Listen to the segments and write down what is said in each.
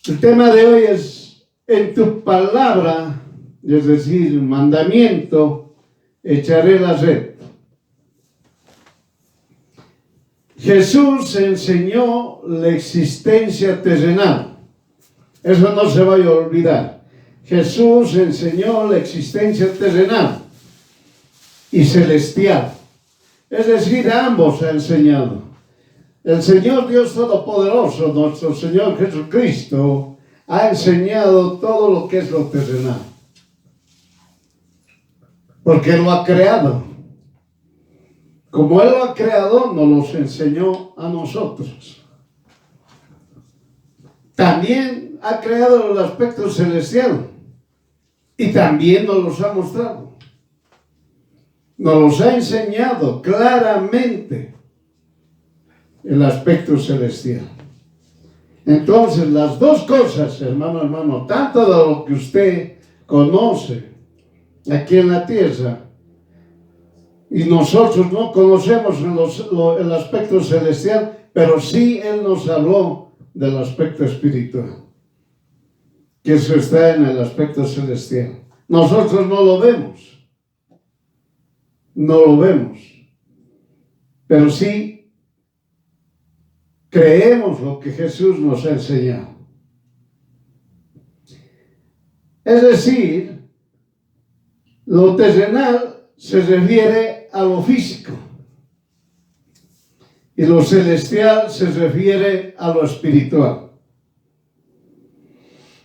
El tema de hoy es: en tu palabra, es decir, mandamiento, echaré la red. Jesús enseñó la existencia terrenal. Eso no se vaya a olvidar. Jesús enseñó la existencia terrenal y celestial. Es decir, ambos ha enseñado. El Señor Dios Todopoderoso, nuestro Señor Jesucristo, ha enseñado todo lo que es lo terrenal. Porque lo ha creado. Como Él lo ha creado, nos los enseñó a nosotros. También ha creado el aspecto celestial y también nos los ha mostrado. Nos los ha enseñado claramente el aspecto celestial. Entonces, las dos cosas, hermano, tanto de lo que usted conoce aquí en la tierra, y nosotros no conocemos el aspecto celestial, pero sí Él nos habló del aspecto espiritual, que eso está en el aspecto celestial. Nosotros no lo vemos, pero sí creemos lo que Jesús nos ha enseñado. Es decir, lo terrenal se refiere a lo físico y lo celestial se refiere a lo espiritual.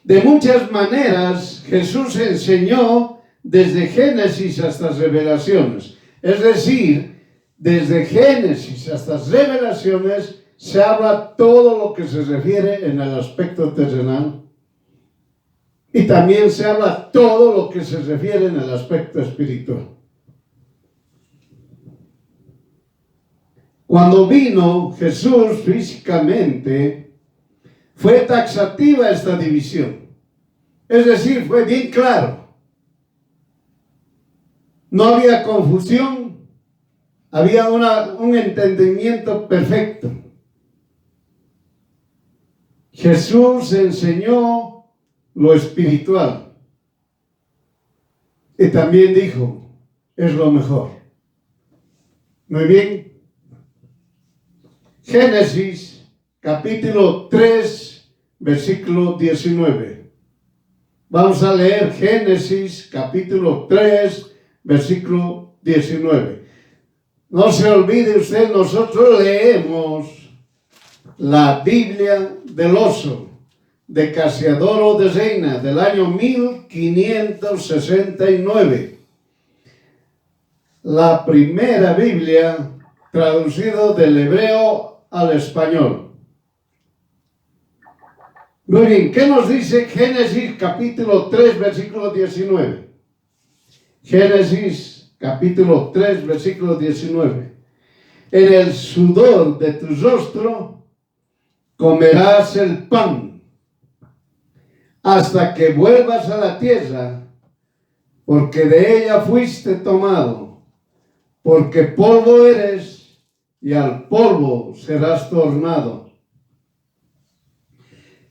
De muchas maneras, Jesús enseñó desde Génesis hasta Revelaciones. Es decir, desde Génesis hasta Revelaciones se habla todo lo que se refiere en el aspecto terrenal y también se habla todo lo que se refiere en el aspecto espiritual. Cuando vino Jesús físicamente, fue taxativa esta división. Es decir, fue bien claro. No había confusión, había un entendimiento perfecto. Jesús enseñó lo espiritual y también dijo, es lo mejor. Muy bien. Génesis, capítulo 3, versículo 19. Vamos a leer Génesis, capítulo 3, versículo 19. No se olvide usted, nosotros leemos la Biblia del Oso, de Casiodoro de Reina, del año 1569. La primera Biblia traducida del hebreo al español. Muy bien, ¿qué nos dice Génesis capítulo 3, versículo 19? Génesis capítulo 3, versículo 19. En el sudor de tu rostro comerás el pan, hasta que vuelvas a la tierra, porque de ella fuiste tomado, porque polvo eres, y al polvo serás tornado.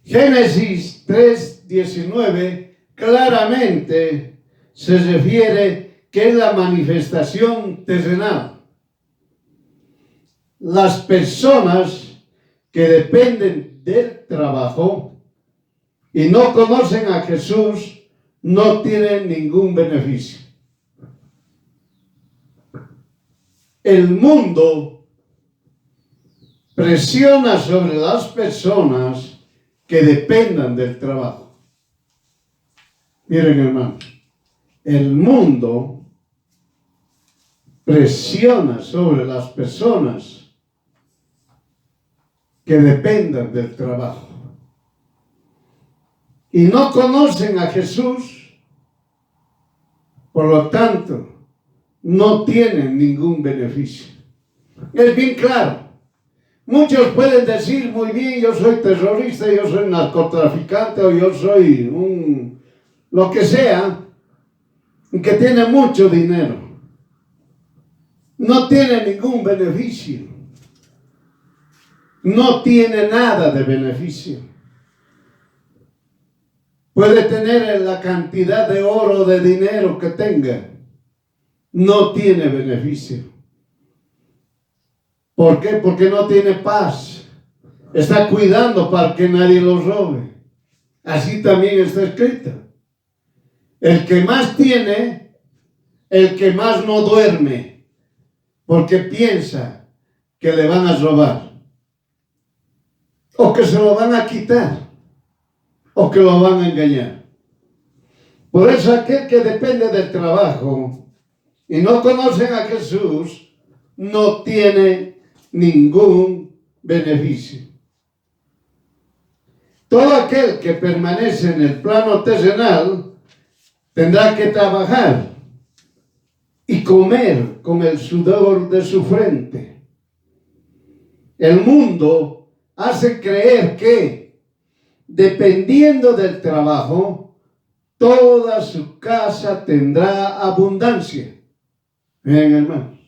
Génesis 3:19 claramente se refiere que es la manifestación terrenal. Las personas que dependen del trabajo y no conocen a Jesús no tienen ningún beneficio. El mundo presiona sobre las personas que dependan del trabajo. Miren, hermanos, el mundo presiona sobre las personas que dependan del trabajo y no conocen a Jesús, por lo tanto, no tienen ningún beneficio. Es bien claro. Muchos pueden decir muy bien, yo soy terrorista, yo soy narcotraficante o yo soy lo que sea, que tiene mucho dinero. No tiene ningún beneficio. No tiene nada de beneficio. puede tener la cantidad de oro o de dinero que tenga, no tiene beneficio. ¿Por qué? Porque no tiene paz. Está cuidando para que nadie lo robe. Así también está escrito. El que más tiene, el que más no duerme, porque piensa que le van a robar, o que se lo van a quitar, o que lo van a engañar. Por eso aquel que depende del trabajo y no conocen a Jesús, no tiene ningún beneficio. Todo aquel que permanece en el plano terrenal tendrá que trabajar y comer con el sudor de su frente. El mundo hace creer que, dependiendo del trabajo, toda su casa tendrá abundancia. Miren, hermanos,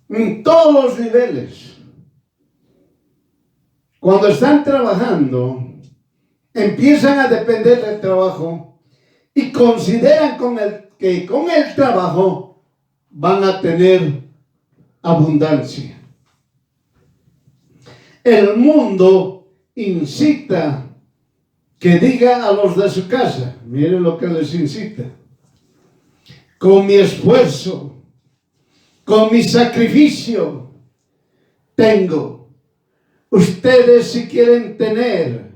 en todos los niveles. Cuando están trabajando, empiezan a depender del trabajo y consideran que con el trabajo van a tener abundancia. El mundo incita que diga a los de su casa, miren lo que les incita: con mi esfuerzo, con mi sacrificio, tengo. Ustedes, si quieren tener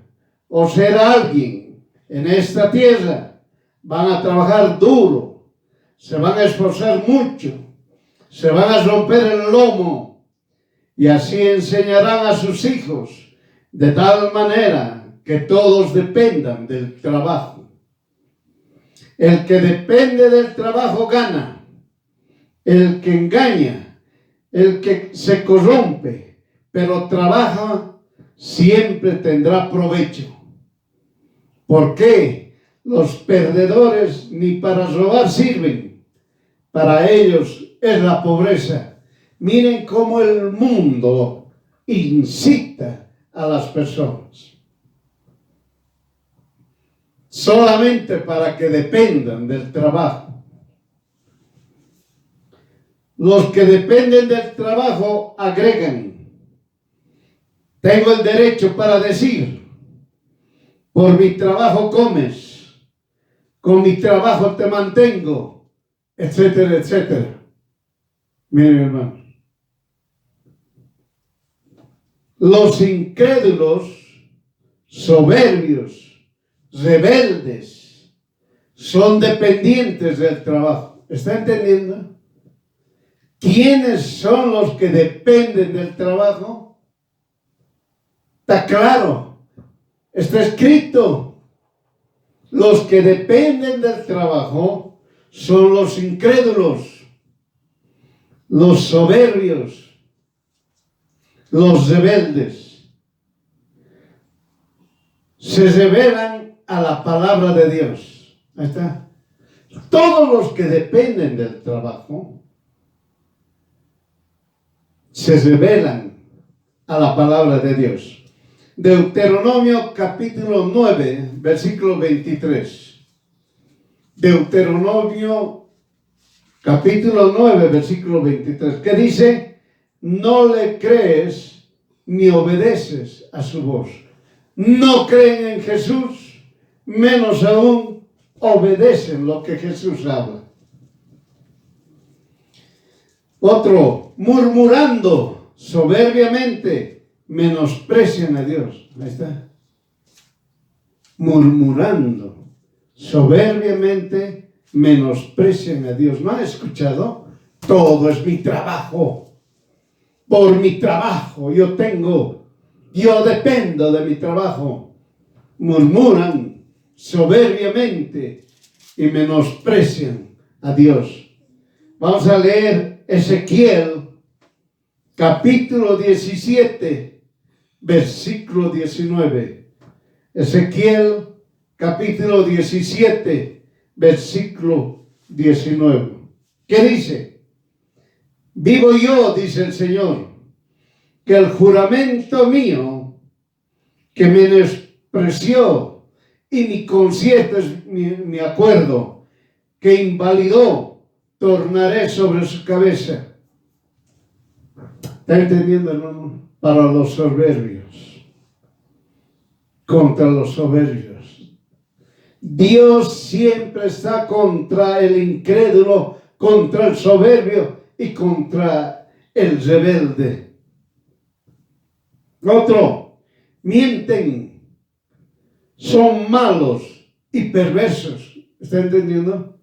o ser alguien en esta tierra, van a trabajar duro, se van a esforzar mucho, se van a romper el lomo, y así enseñarán a sus hijos de tal manera que todos dependan del trabajo. El que depende del trabajo gana. El que engaña, el que se corrompe, pero trabaja, siempre tendrá provecho. ¿Por qué? Los perdedores ni para robar sirven. Para ellos es la pobreza. Miren cómo el mundo incita a las personas solamente para que dependan del trabajo. Los que dependen del trabajo agregan: tengo el derecho para decir, por mi trabajo comes, con mi trabajo te mantengo, etcétera, etcétera. Miren, hermanos, los incrédulos, soberbios, rebeldes, son dependientes del trabajo. ¿Está entendiendo? ¿Quiénes son los que dependen del trabajo? Está claro, está escrito. Los que dependen del trabajo son los incrédulos, los soberbios, los rebeldes. Se rebelan a la palabra de Dios. Ahí está. Todos los que dependen del trabajo se rebelan a la palabra de Dios. Deuteronomio capítulo 9, versículo 23. Deuteronomio capítulo 9, versículo 23. Que dice: no le crees ni obedeces a su voz. No creen en Jesús, menos aún obedecen lo que Jesús habla. Otro: murmurando soberbiamente, menosprecian a Dios. Ahí está. Murmurando soberbiamente, menosprecian a Dios. ¿No han escuchado? Todo es mi trabajo. Por mi trabajo yo dependo de mi trabajo. Murmuran soberbiamente y menosprecian a Dios. Vamos a leer Ezequiel capítulo 17, versículo 19. Ezequiel capítulo 17, versículo 19. ¿Qué dice? Vivo yo, dice el Señor, que el juramento mío que menospreció y mi concierto es mi acuerdo, que invalidó, tornaré sobre su cabeza. ¿Está entendiendo, hermano? Para los soberbios, contra los soberbios. Dios siempre está contra el incrédulo, contra el soberbio y contra el rebelde. Otro, mienten, son malos y perversos. ¿Está entendiendo?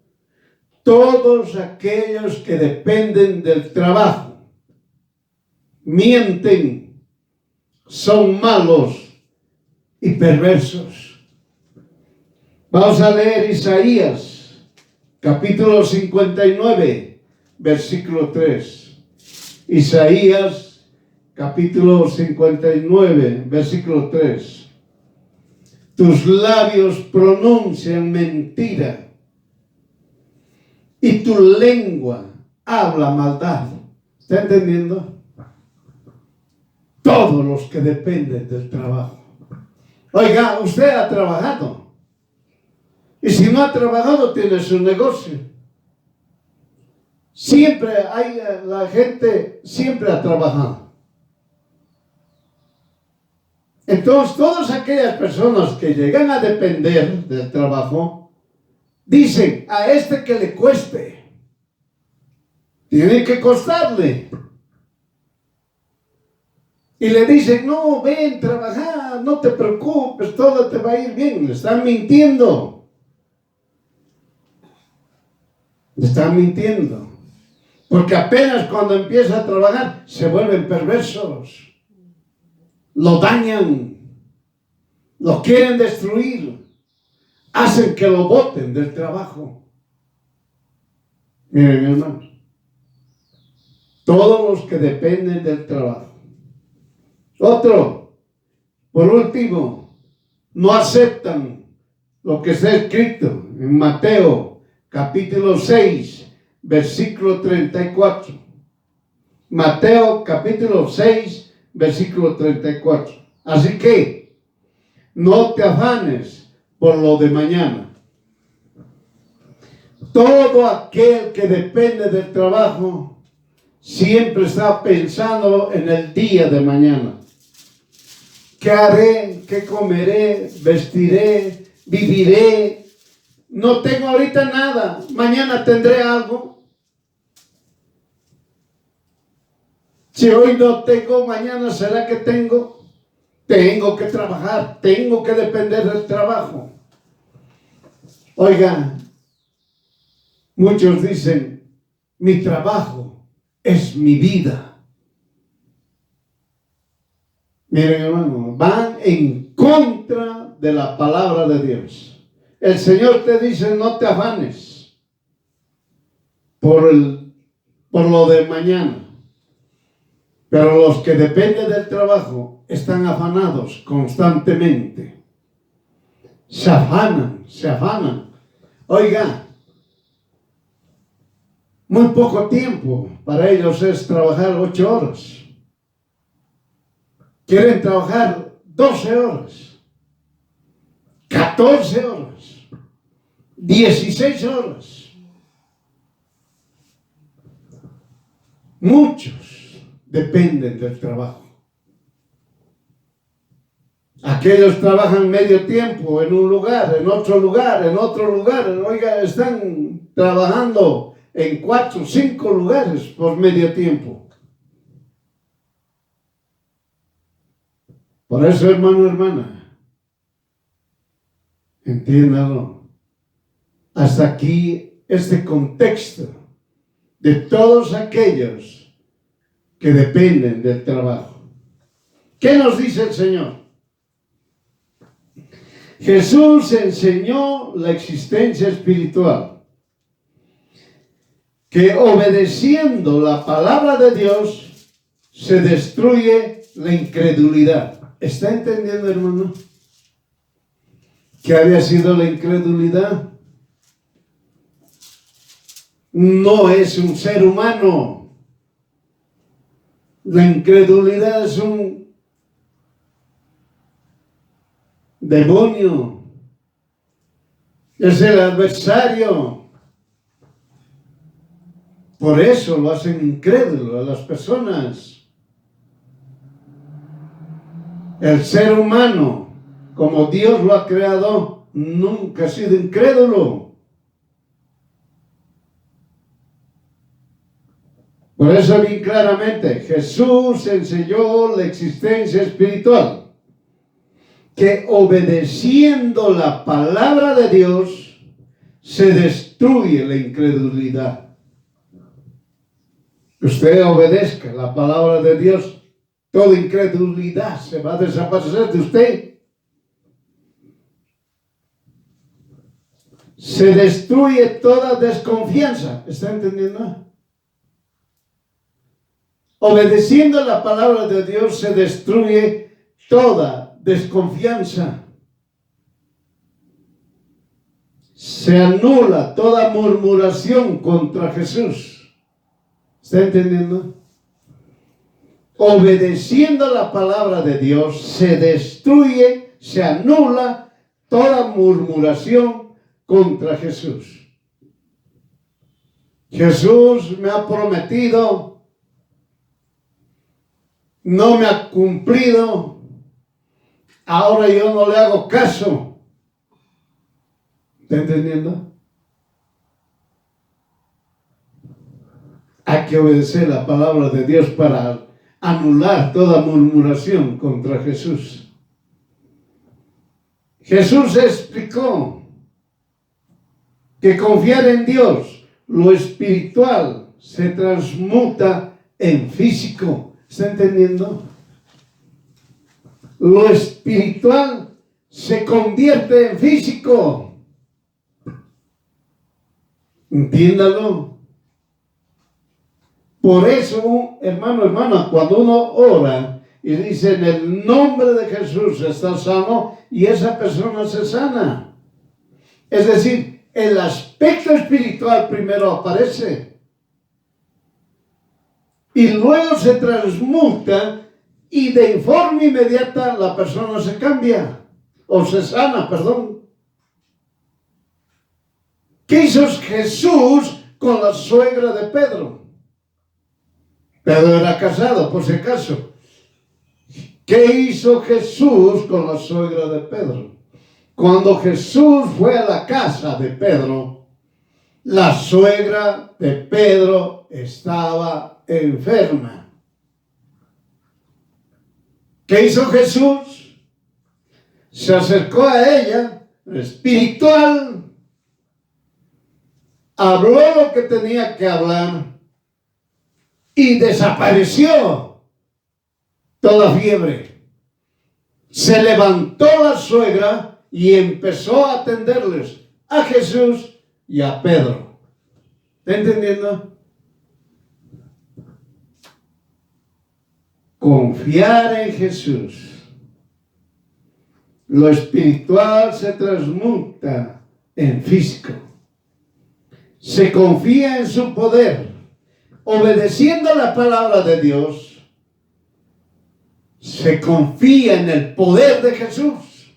Todos aquellos que dependen del trabajo, mienten, son malos y perversos. Vamos a leer Isaías, capítulo 59, versículo 3. Isaías, capítulo 59, versículo 3. Tus labios pronuncian mentira y tu lengua habla maldad. ¿Está entendiendo? Todos los que dependen del trabajo. Oiga, usted ha trabajado. Y si no ha trabajado, tiene su negocio. Siempre hay, la gente siempre ha trabajado. Entonces, todas aquellas personas que llegan a depender del trabajo, dicen, a este que le cueste, tiene que costarle. Y le dicen, no, ven, trabaja, no te preocupes, todo te va a ir bien. Le están mintiendo. Le están mintiendo. Porque apenas cuando empieza a trabajar, se vuelven perversos. Lo dañan. Lo quieren destruir. Hacen que lo boten del trabajo. Miren, hermanos. Todos los que dependen del trabajo. Otro, por último, no aceptan lo que está escrito en Mateo, capítulo 6, versículo 34. Mateo, capítulo 6, versículo 34. Así que, no te afanes por lo de mañana. Todo aquel que depende del trabajo siempre está pensando en el día de mañana. ¿Qué haré? ¿Qué comeré? ¿Vestiré? ¿Viviré? No tengo ahorita nada. Mañana tendré algo. Si hoy no tengo, mañana será que tengo. Tengo que trabajar. Tengo que depender del trabajo. Oiga, muchos dicen, mi trabajo es mi vida. Miren, hermano, van en contra de la palabra de Dios. El Señor te dice, no te afanes por lo de mañana. Pero los que dependen del trabajo están afanados constantemente. Se afanan. Oiga, muy poco tiempo para ellos es trabajar 8 horas. Quieren trabajar 12 horas, 14 horas, 16 horas. Muchos dependen del trabajo. Aquellos trabajan medio tiempo en un lugar, en otro lugar, en otro lugar. Oiga, están trabajando en 4 o 5 lugares por medio tiempo. Por eso, hermano, hermana, entiéndalo. Hasta aquí este contexto de todos aquellos que dependen del trabajo. ¿Qué nos dice el Señor? Jesús enseñó la existencia espiritual, que obedeciendo la palabra de Dios se destruye la incredulidad. ¿Está entendiendo, hermano? ¿Qué había sido la incredulidad? No es un ser humano. La incredulidad es un demonio. Es el adversario. Por eso lo hacen incrédulo a las personas. El ser humano, como Dios lo ha creado, nunca ha sido incrédulo. Por eso bien claramente, Jesús enseñó la existencia espiritual, que obedeciendo la palabra de Dios, se destruye la incredulidad. Usted obedezca la palabra de Dios, toda incredulidad se va a desaparecer de usted. Se destruye toda desconfianza. ¿Está entendiendo? Obedeciendo la palabra de Dios se destruye toda desconfianza. Se anula toda murmuración contra Jesús. ¿Está entendiendo? Obedeciendo la palabra de Dios se destruye, se anula toda murmuración contra Jesús. Jesús me ha prometido, no me ha cumplido, ahora yo no le hago caso. ¿Está entendiendo? Hay que obedecer la palabra de Dios para anular toda murmuración contra Jesús. Jesús explicó que confiar en Dios, lo espiritual, se transmuta en físico. ¿Está entendiendo? Lo espiritual se convierte en físico. Entiéndalo. Por eso, hermano, hermana, cuando uno ora y dice en el nombre de Jesús está sano, y esa persona se sana. Es decir, el aspecto espiritual primero aparece. Y luego se transmuta y de forma inmediata la persona se cambia. O se sana, perdón. ¿Qué hizo Jesús con la suegra de Pedro? Pedro era casado, por si acaso. ¿Qué hizo Jesús con la suegra de Pedro? Cuando Jesús fue a la casa de Pedro, la suegra de Pedro estaba enferma. ¿Qué hizo Jesús? Se acercó a ella, espiritual, habló lo que tenía que hablar y desapareció toda fiebre. Se levantó la suegra y empezó a atenderles a Jesús y a Pedro. ¿Está entendiendo? Confiar en Jesús. Lo espiritual se transmuta en físico. Se confía en su poder. Obedeciendo la palabra de Dios, se confía en el poder de Jesús.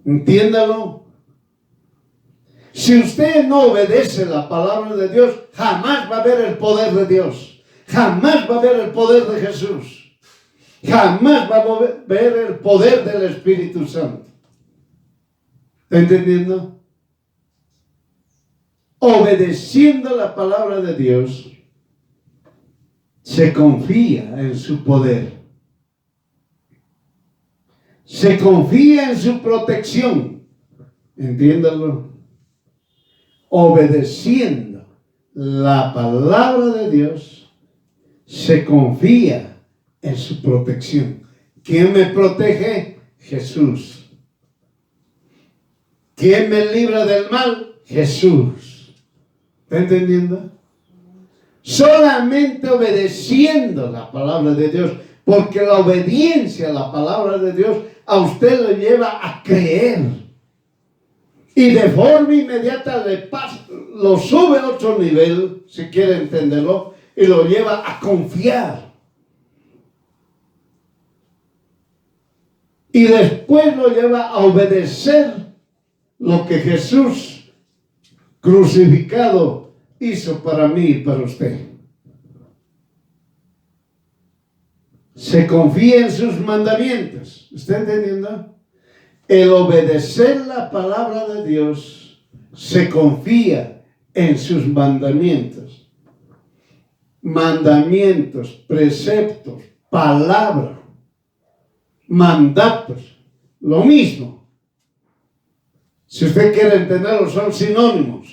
Entiéndalo. Si usted no obedece la palabra de Dios, jamás va a ver el poder de Dios. Jamás va a ver el poder de Jesús. Jamás va a ver el poder del Espíritu Santo. ¿Está entendiendo? Obedeciendo la palabra de Dios, se confía en su poder. Se confía en su protección. Entiéndalo. Obedeciendo la palabra de Dios, se confía en su protección. ¿Quién me protege? Jesús. ¿Quién me libra del mal? Jesús. ¿Está entendiendo? Solamente obedeciendo la palabra de Dios, porque la obediencia a la palabra de Dios a usted le lleva a creer. Y de forma inmediata lo sube a otro nivel, si quiere entenderlo, y lo lleva a confiar. Y después lo lleva a obedecer lo que Jesús crucificado hizo para mí y para usted. Se confía en sus mandamientos. ¿Está entendiendo? El obedecer la palabra de Dios se confía en sus mandamientos. Mandamientos, preceptos, palabra, mandatos, lo mismo. Si usted quiere entenderlo, son sinónimos.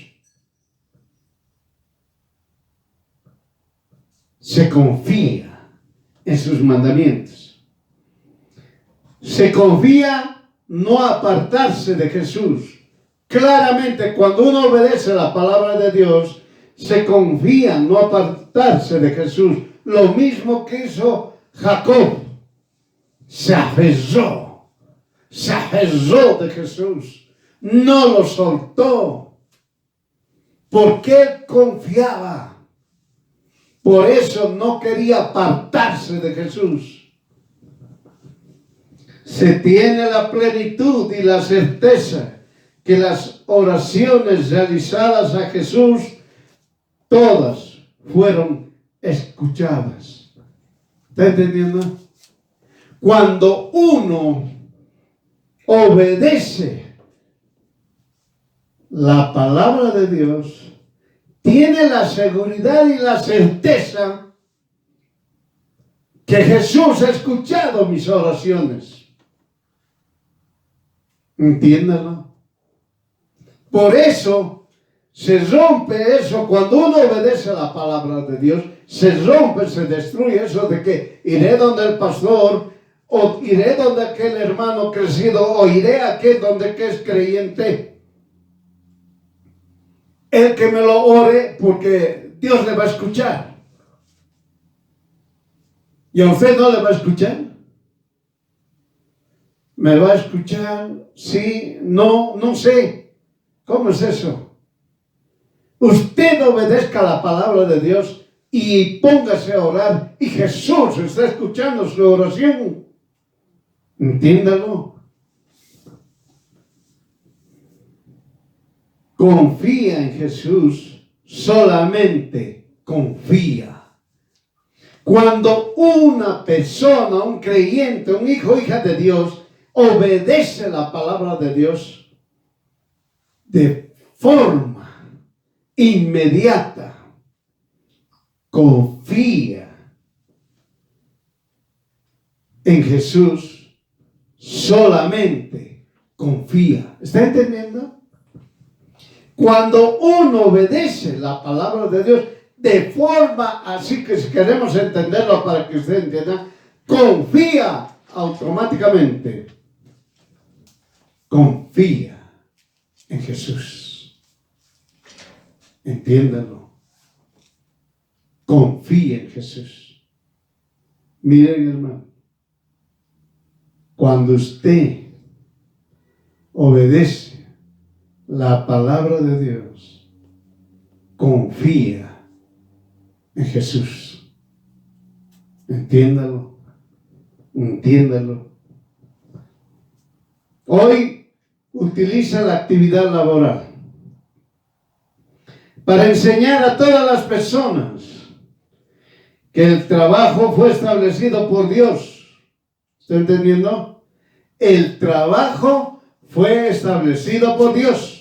Se confía en sus mandamientos. Se confía no apartarse de Jesús. Claramente, cuando uno obedece la palabra de Dios, se confía no apartarse de Jesús. Lo mismo que hizo Jacob. Se aferró de Jesús. No lo soltó. Porque él confiaba. Por eso no quería apartarse de Jesús. Se tiene la plenitud y la certeza que las oraciones realizadas a Jesús, todas fueron escuchadas. ¿Está entendiendo? Cuando uno obedece la palabra de Dios, tiene la seguridad y la certeza que Jesús ha escuchado mis oraciones. Entiéndalo. Por eso se rompe eso. Cuando uno obedece la palabra de Dios, se rompe, se destruye eso de que iré donde el pastor, o iré donde aquel hermano crecido, o iré a aquel donde que es creyente. El que me lo ore, porque Dios le va a escuchar. ¿Y a usted no le va a escuchar? ¿Me va a escuchar? Sí, no, no sé. ¿Cómo es eso? Usted obedezca la palabra de Dios y póngase a orar, y Jesús está escuchando su oración. Entiéndalo. Confía en Jesús, solamente confía. Cuando una persona, un creyente, un hijo o hija de Dios, obedece la palabra de Dios de forma inmediata, confía en Jesús, solamente confía. ¿Está entendiendo? Cuando uno obedece la palabra de Dios de forma así, que si queremos entenderlo para que usted entienda, confía automáticamente. Confía en Jesús. Entiéndalo. Confía en Jesús. Miren, hermano, cuando usted obedece la palabra de Dios, confía en Jesús. Entiéndalo. Entiéndalo. Hoy utiliza la actividad laboral para enseñar a todas las personas que el trabajo fue establecido por Dios. ¿Está entendiendo? El trabajo fue establecido por Dios.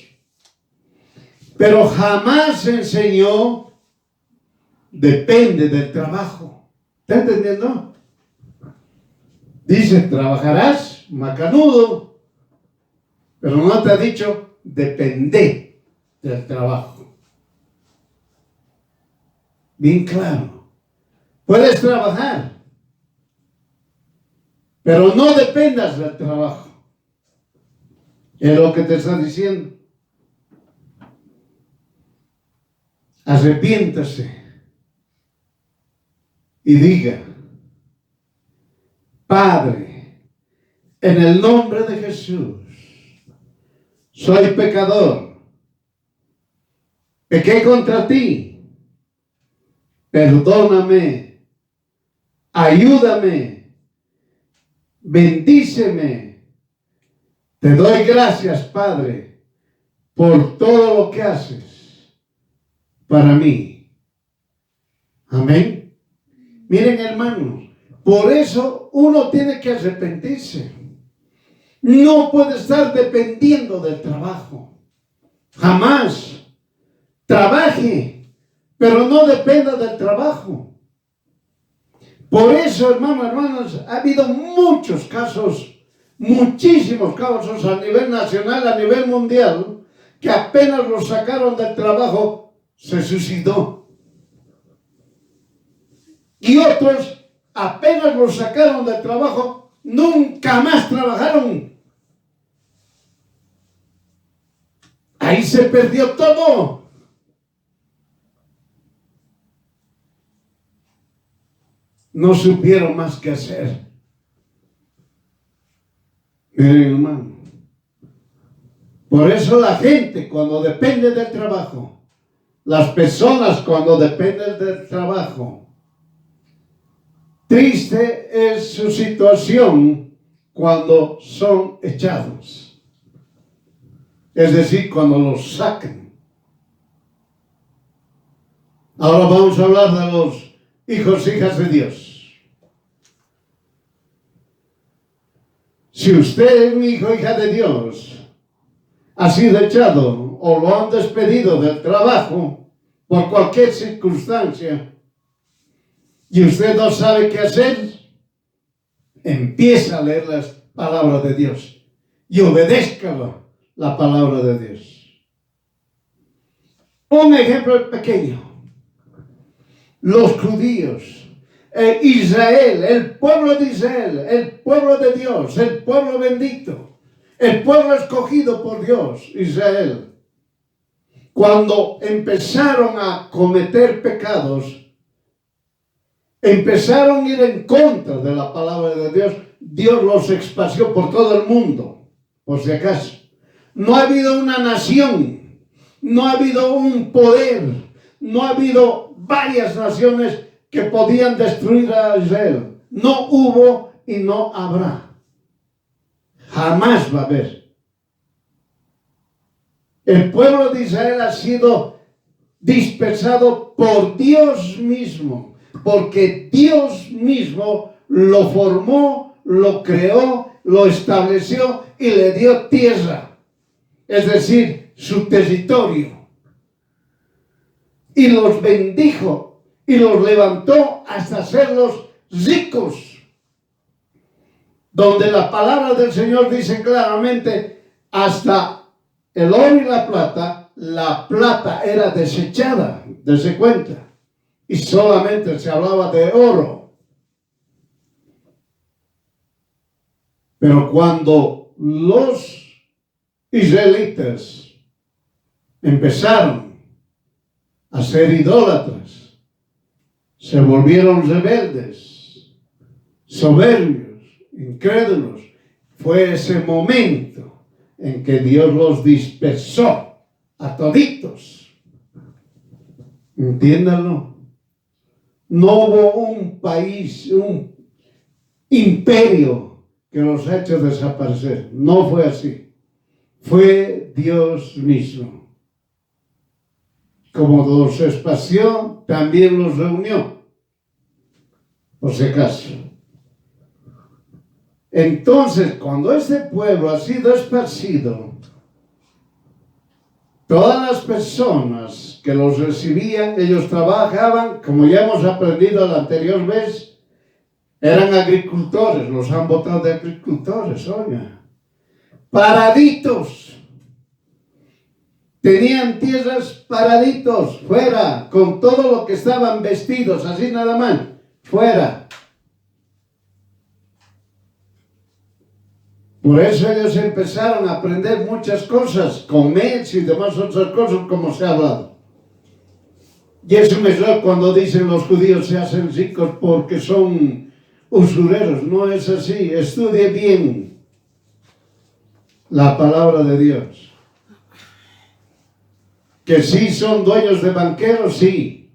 Pero jamás enseñó, depende del trabajo. ¿Está entendiendo? Dice, trabajarás macanudo, pero no te ha dicho, depende del trabajo. Bien claro. Puedes trabajar, pero no dependas del trabajo. Es lo que te está diciendo. Arrepiéntase y diga, Padre, en el nombre de Jesús, soy pecador, pequé contra ti, perdóname, ayúdame, bendíceme, te doy gracias, Padre, por todo lo que haces para mí. Amén. Miren, hermanos, por eso uno tiene que arrepentirse. No puede estar dependiendo del trabajo. Jamás. Trabaje, pero no dependa del trabajo. Por eso, hermanos, ha habido muchos casos, muchísimos casos a nivel nacional, a nivel mundial, que apenas lo sacaron del trabajo, se suicidó. Y otros, apenas lo sacaron del trabajo, nunca más trabajaron. Ahí se perdió todo. No supieron más qué hacer. Miren, hermano. Por eso la gente, cuando depende del trabajo, las personas cuando dependen del trabajo, triste es su situación cuando son echados. Es decir, cuando los sacan. Ahora vamos a hablar de los hijos e hijas de Dios. Si usted es un hijo o hija de Dios, ha sido echado o lo han despedido del trabajo por cualquier circunstancia y usted no sabe qué hacer, empieza a leer las palabras de Dios y obedezca la palabra de Dios. Un ejemplo pequeño. Los judíos, Israel, el pueblo de Israel, el pueblo de Dios, el pueblo bendito, el pueblo escogido por Dios, Israel. Cuando empezaron a cometer pecados, empezaron a ir en contra de la palabra de Dios, Dios los esparció por todo el mundo, por si acaso. No ha habido una nación, no ha habido un poder, no ha habido varias naciones que podían destruir a Israel. No hubo y no habrá. Jamás va a haber. El pueblo de Israel ha sido dispersado por Dios mismo, porque Dios mismo lo formó, lo creó, lo estableció y le dio tierra, es decir, su territorio. Y los bendijo y los levantó hasta hacerlos ricos. Donde la palabra del Señor dice claramente, hasta el oro y la plata era desechada, dese cuenta. Y solamente se hablaba de oro. Pero cuando los israelitas empezaron a ser idólatras, se volvieron rebeldes, soberbios, incrédulos, fue ese momento en que Dios los dispersó a toditos. Entiéndanlo. No hubo un país, un imperio que los ha hecho desaparecer. No fue así. Fue Dios mismo. Como los esparció, también los reunió. Por si acaso. Entonces, cuando este pueblo ha sido esparcido, todas las personas que los recibían, ellos trabajaban, como ya hemos aprendido la anterior vez, eran agricultores, los han votado de agricultores, oiga. Paraditos. Tenían tierras paraditos, fuera, con todo lo que estaban vestidos, así nada más, fuera. Por eso ellos empezaron a aprender muchas cosas, comercio y demás otras cosas, como se ha hablado. Y es un error cuando dicen los judíos se hacen ricos porque son usureros. No es así. Estudie bien la palabra de Dios. Que sí son dueños de banqueros, sí.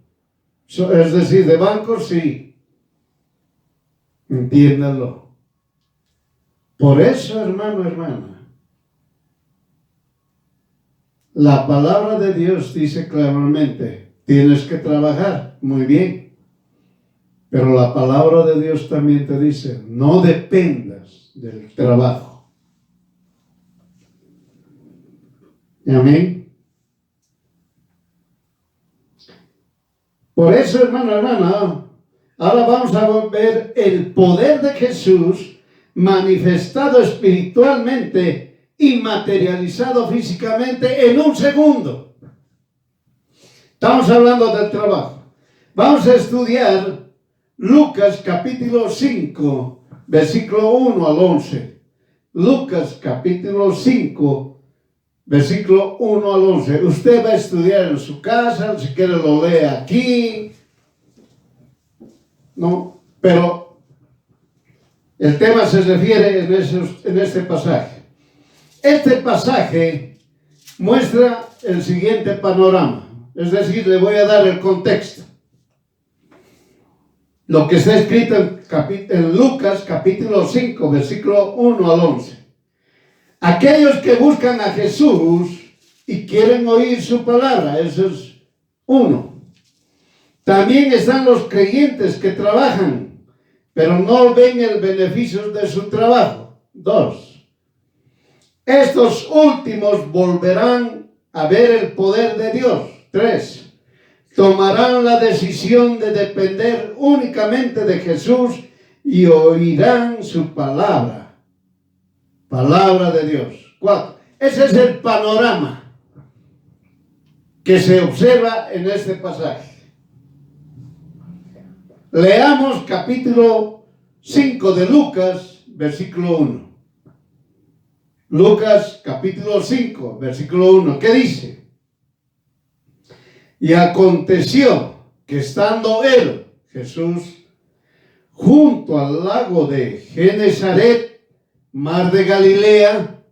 Es decir, de bancos, sí. Entiéndanlo. Por eso, hermano, hermana, La palabra de Dios dice claramente, tienes que trabajar, muy bien. Pero la palabra de Dios también te dice, no dependas del trabajo. Amén. Por eso, hermana, ahora vamos a ver el poder de Jesús manifestado espiritualmente y materializado físicamente en un segundo. Estamos hablando del trabajo. Vamos a estudiar Lucas capítulo 5, versículo 1 al 11. Lucas capítulo 5, versículo 1 al 11. Usted va a estudiar en su casa, si quiere lo lee aquí. No, pero el tema se refiere en este pasaje. Este pasaje muestra el siguiente panorama. Es decir, le voy a dar el contexto. Lo que está escrito en Lucas capítulo 5, versículo 1 al 11. Aquellos que buscan a Jesús y quieren oír su palabra, eso es uno. También están los creyentes que trabajan, pero no ven el beneficio de su trabajo. 2. Estos últimos volverán a ver el poder de Dios. 3. Tomarán la decisión de depender únicamente de Jesús y oirán su palabra. Palabra de Dios. 4. Ese es el panorama que se observa en este pasaje. Leamos capítulo 5 de Lucas, versículo 1. Lucas capítulo 5, versículo 1. ¿Qué dice? Y aconteció que estando él, Jesús, junto al lago de Genesaret, mar de Galilea,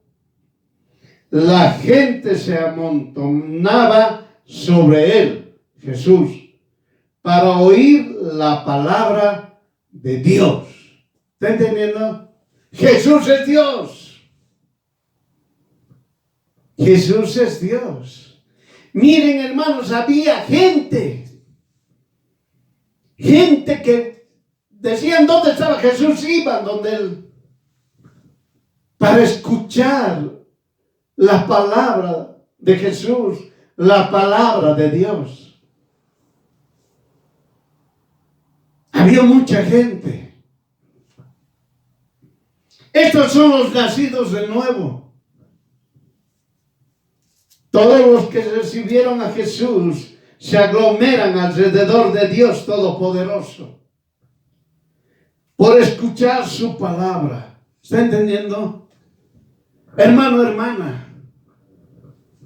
la gente se amontonaba sobre él, Jesús, para oír la palabra de Dios. ¿Está entendiendo? Jesús es Dios. Jesús es Dios. Miren, hermanos, había gente que decían dónde estaba Jesús, iban donde él para escuchar la palabra de Jesús, la palabra de Dios. Había mucha gente. Estos son los nacidos de nuevo. Todos los que recibieron a Jesús se aglomeran alrededor de Dios Todopoderoso por escuchar su palabra. ¿Está entendiendo? Hermano, hermana,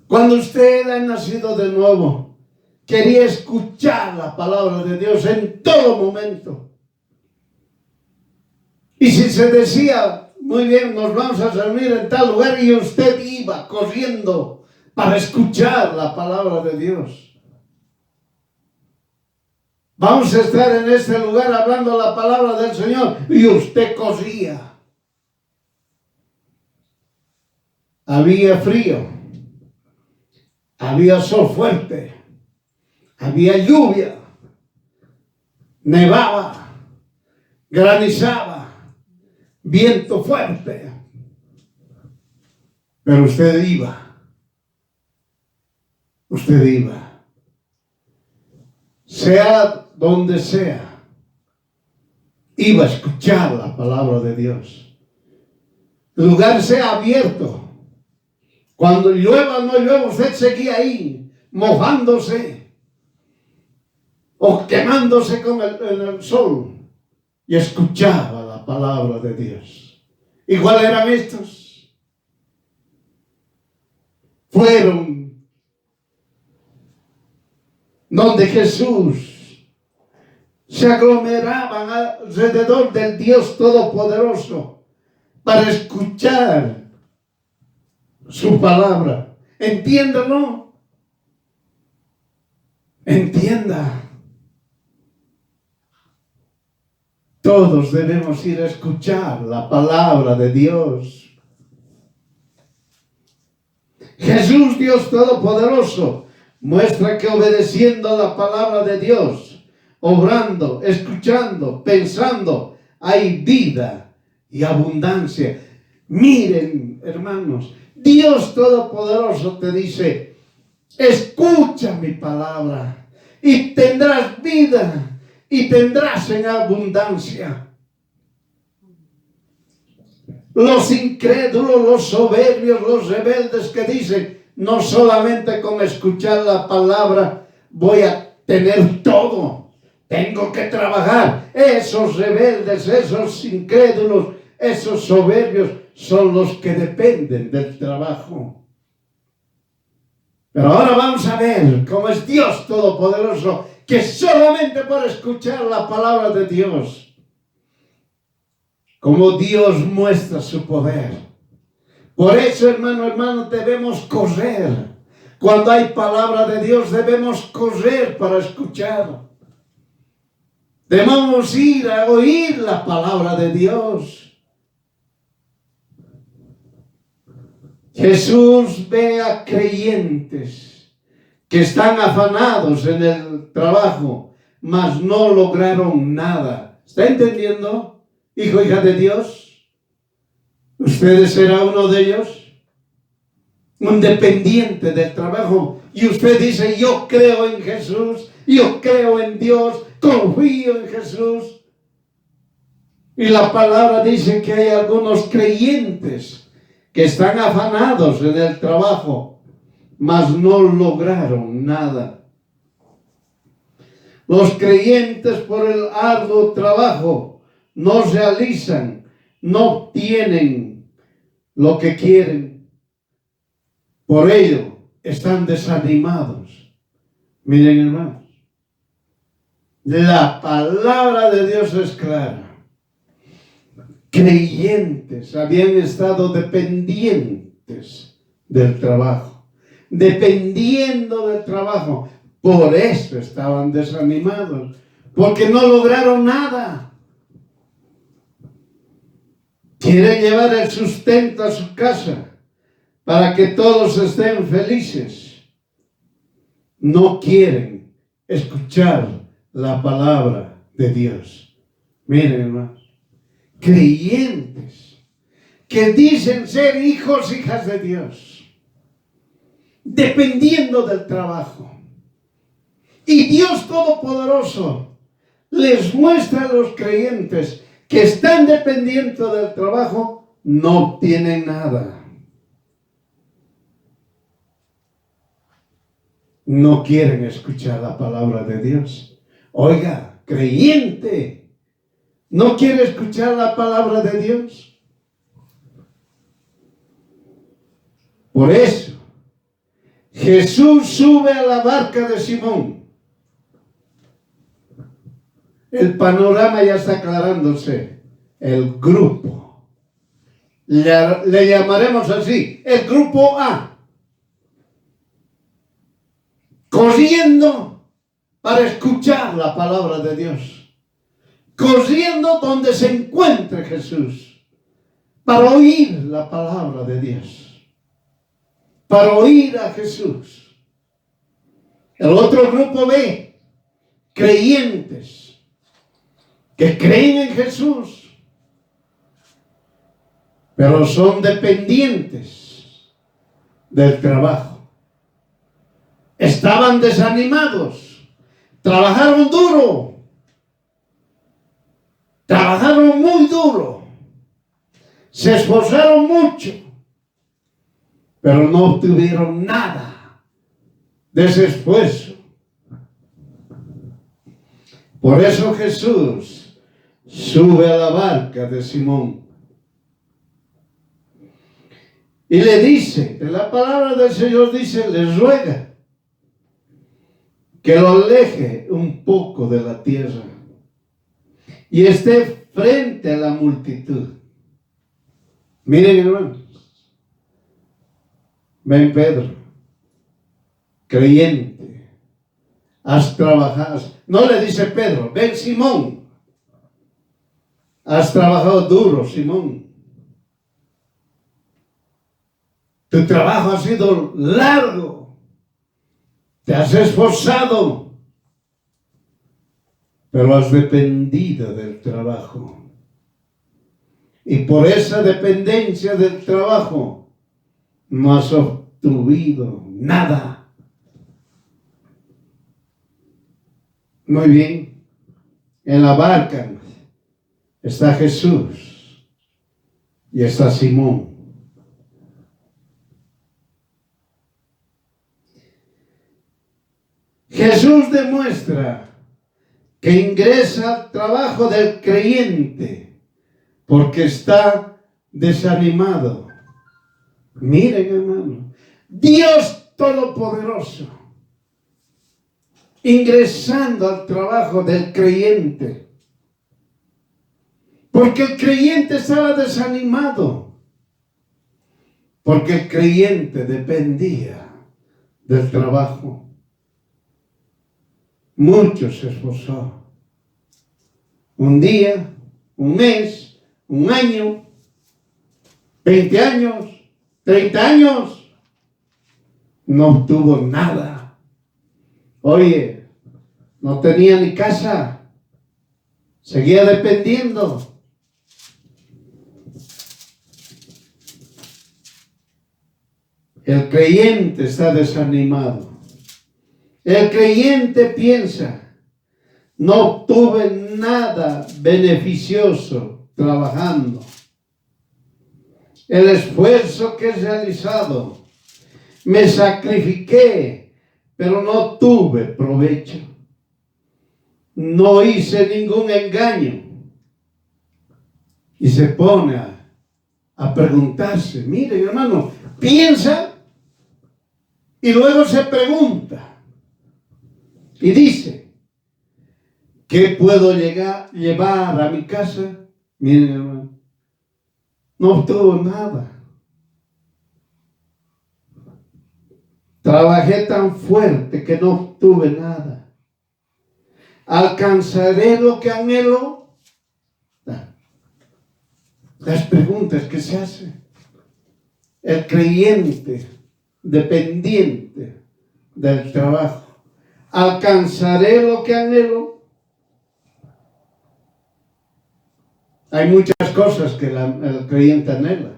cuando usted ha nacido de nuevo, quería escuchar la palabra de Dios en todo momento. Y si se decía, muy bien, nos vamos a reunir en tal lugar, y usted iba corriendo para escuchar la palabra de Dios. Vamos a estar en este lugar hablando la palabra del Señor y usted corría. Había frío, había sol fuerte, había lluvia, nevaba, granizaba, viento fuerte, pero usted iba. Usted iba, sea donde sea, iba a escuchar la palabra de Dios. El lugar sea abierto. Cuando llueva o no llueva, usted seguía ahí, mojándose o quemándose con el sol, y escuchaba la palabra de Dios. Igual eran estos. Fueron donde Jesús se aglomeraban alrededor del Dios Todopoderoso para escuchar su palabra. Entiéndalo. Entienda. Todos debemos ir a escuchar la palabra de Dios. Jesús, Dios Todopoderoso, muestra que obedeciendo la palabra de Dios, obrando, escuchando, pensando, hay vida y abundancia. Miren, hermanos, Dios Todopoderoso te dice: escucha mi palabra y tendrás vida y tendrás en abundancia. Los incrédulos, los soberbios, los rebeldes que dicen: no solamente con escuchar la palabra voy a tener todo, tengo que trabajar. Esos rebeldes, esos incrédulos, esos soberbios son los que dependen del trabajo. Pero ahora vamos a ver cómo es Dios Todopoderoso, que solamente por escuchar la palabra de Dios, como Dios muestra su poder. Por eso, hermano, debemos correr. Cuando hay palabra de Dios, debemos correr para escuchar. Debemos ir a oír la palabra de Dios. Jesús ve a creyentes que están afanados en el trabajo, mas no lograron nada. ¿Está entendiendo, hijo, hija de Dios? ¿Usted será uno de ellos? Un dependiente del trabajo. Y usted dice: yo creo en Jesús, yo creo en Dios, confío en Jesús. Y la palabra dice que hay algunos creyentes que están afanados en el trabajo, mas no lograron nada. Los creyentes, por el arduo trabajo, no realizan, no obtienen lo que quieren. Por ello, están desanimados. Miren, hermanos, la palabra de Dios es clara. Creyentes habían estado dependientes del trabajo, dependiendo del trabajo. Por eso estaban desanimados, porque no lograron nada. Quieren llevar el sustento a su casa para que todos estén felices. No quieren escuchar la palabra de Dios. Miren, hermanos, creyentes que dicen ser hijos, hijas de Dios, dependiendo del trabajo. Y Dios Todopoderoso les muestra a los creyentes que están dependiendo del trabajo, no obtienen nada. No quieren escuchar la palabra de Dios. Oiga, creyente, ¿no quiere escuchar la palabra de Dios? Por eso, Jesús sube a la barca de Simón. El panorama ya está aclarándose. El grupo, le llamaremos así, el grupo A, corriendo para escuchar la palabra de Dios, corriendo donde se encuentre Jesús, para oír la palabra de Dios, para oír a Jesús. El otro grupo B, creyentes, que creen en Jesús, pero son dependientes del trabajo. Estaban desanimados, trabajaron duro, trabajaron muy duro, se esforzaron mucho, pero no obtuvieron nada de ese esfuerzo. Por eso Jesús sube a la barca de Simón y le dice, en la palabra del Señor dice, les ruega que lo aleje un poco de la tierra y esté frente a la multitud. Miren, hermanos, ven Pedro, creyente, has trabajado. No le dice Pedro, ven Simón, has trabajado duro, Simón. Tu trabajo ha sido largo. Te has esforzado. Pero has dependido del trabajo. Y por esa dependencia del trabajo no has obtenido nada. Muy bien. En la barca está Jesús y está Simón. Jesús demuestra que ingresa al trabajo del creyente porque está desanimado. Miren, hermano, Dios Todopoderoso ingresando al trabajo del creyente porque el creyente estaba desanimado, porque el creyente dependía del trabajo. Mucho se esforzó. Un día, un mes, un año, 20 años, 30 años, no obtuvo nada. Oye, no tenía ni casa, seguía dependiendo. El creyente está desanimado. El creyente piensa, no obtuve nada beneficioso trabajando. El esfuerzo que he realizado, me sacrifiqué, pero no tuve provecho. No hice ningún engaño. Y se pone a preguntarse, miren hermano, piensa y luego se pregunta. Y dice, ¿qué puedo llevar a mi casa? Miren, hermano, no obtuvo nada. Trabajé tan fuerte que no obtuve nada. ¿Alcanzaré lo que anhelo? Las preguntas que se hacen. El creyente dependiente del trabajo. ¿Alcanzaré lo que anhelo? Hay muchas cosas que el creyente anhela.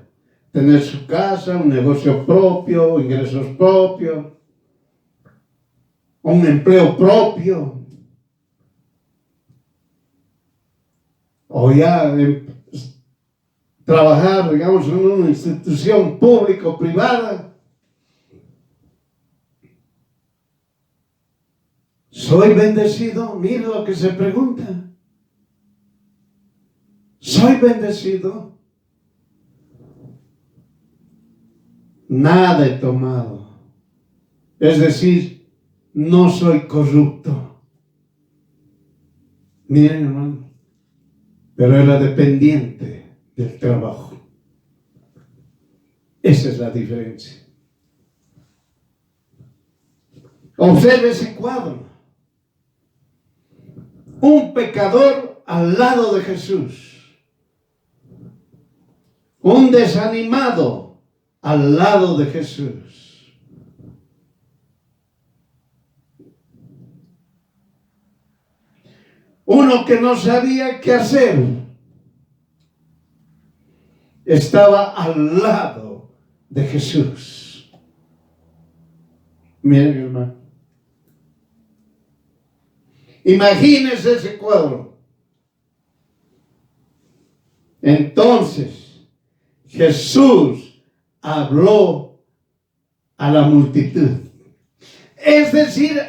Tener su casa, un negocio propio, ingresos propios, un empleo propio. O ya trabajar, digamos, en una institución pública o privada. ¿Soy bendecido? Mira lo que se pregunta. ¿Soy bendecido? Nada he tomado. Es decir, no soy corrupto. Miren, hermano, pero era dependiente del trabajo. Esa es la diferencia. Observe ese cuadro. Un pecador al lado de Jesús. Un desanimado al lado de Jesús. Uno que no sabía qué hacer. Estaba al lado de Jesús. Miren, hermano. Imagínense ese cuadro. Entonces, Jesús habló a la multitud. Es decir,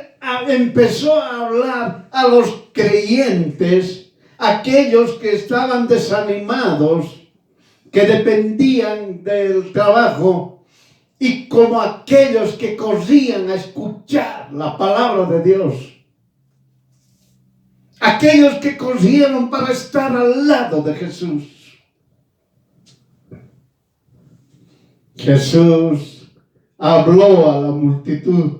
empezó a hablar a los creyentes, aquellos que estaban desanimados, que dependían del trabajo, y como aquellos que corrían a escuchar la palabra de Dios. Aquellos que corrieron para estar al lado de Jesús. Jesús habló a la multitud.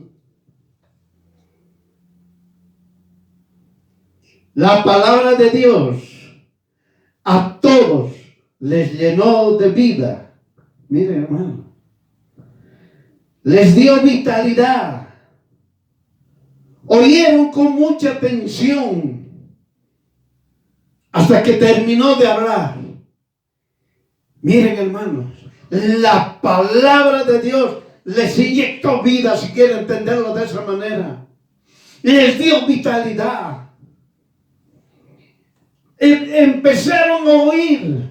La palabra de Dios a todos les llenó de vida. Mire, hermano, les dio vitalidad. Oyeron con mucha atención hasta que terminó de hablar. Miren, hermanos, la palabra de Dios les inyectó vida, si quieren entenderlo de esa manera. Les dio vitalidad. Empezaron a oír,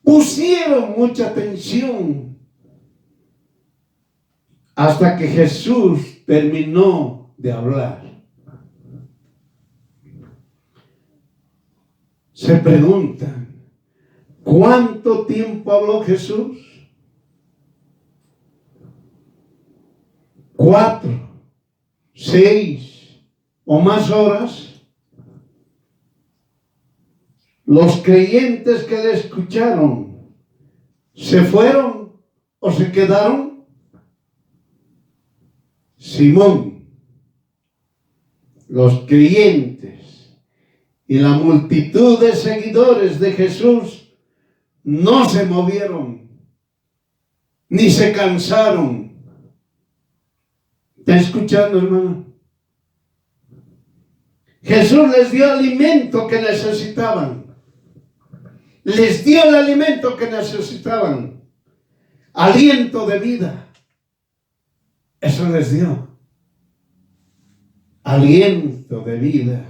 pusieron mucha atención hasta que Jesús terminó de hablar. Se preguntan, ¿cuánto tiempo habló Jesús? 4, 6 o más horas. Los creyentes que le escucharon, ¿se fueron o se quedaron? Simón, los creyentes y la multitud de seguidores de Jesús no se movieron, ni se cansaron. ¿Está escuchando, hermano? Jesús les dio alimento que necesitaban. Les dio el alimento que necesitaban. Aliento de vida. Eso les dio. Aliento de vida.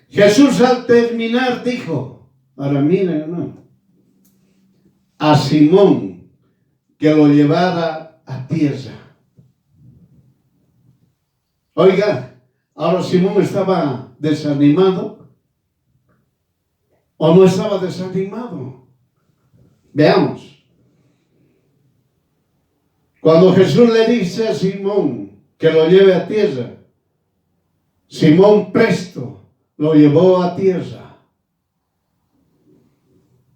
Jesús al terminar dijo, ahora miren, hermano, a Simón que lo llevara a tierra. Oiga, ahora Simón estaba desanimado. ¿O no estaba desanimado? Veamos. Cuando Jesús le dice a Simón que lo lleve a tierra, Simón presto lo llevó a tierra.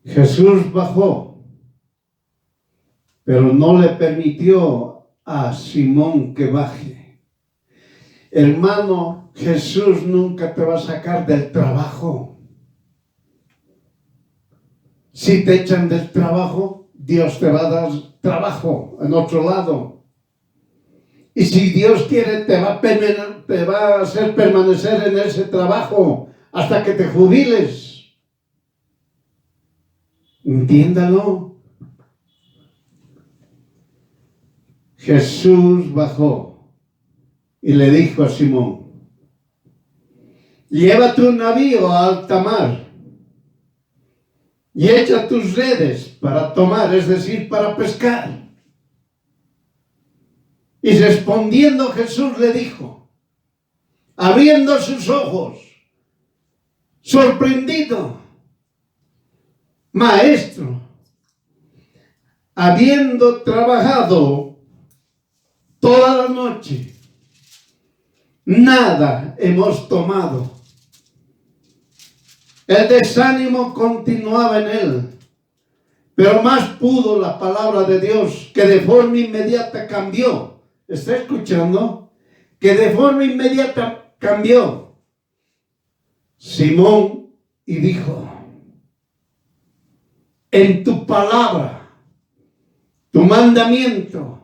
Jesús bajó, pero no le permitió a Simón que baje. Hermano, Jesús nunca te va a sacar del trabajo. Si te echan del trabajo, Dios te va a dar trabajo en otro lado. Y si Dios quiere, te va a hacer permanecer en ese trabajo hasta que te jubiles. Entiéndalo. Jesús bajó y le dijo a Simón, llévate un navío a alta mar y echa tus redes para tomar, es decir, para pescar. Y respondiendo Jesús le dijo, abriendo sus ojos, sorprendido, Maestro, habiendo trabajado toda la noche, nada hemos tomado. El desánimo continuaba en él, pero más pudo la palabra de Dios, que de forma inmediata cambió. ¿Está escuchando? Que de forma inmediata cambió. Simón y dijo, en tu palabra, tu mandamiento,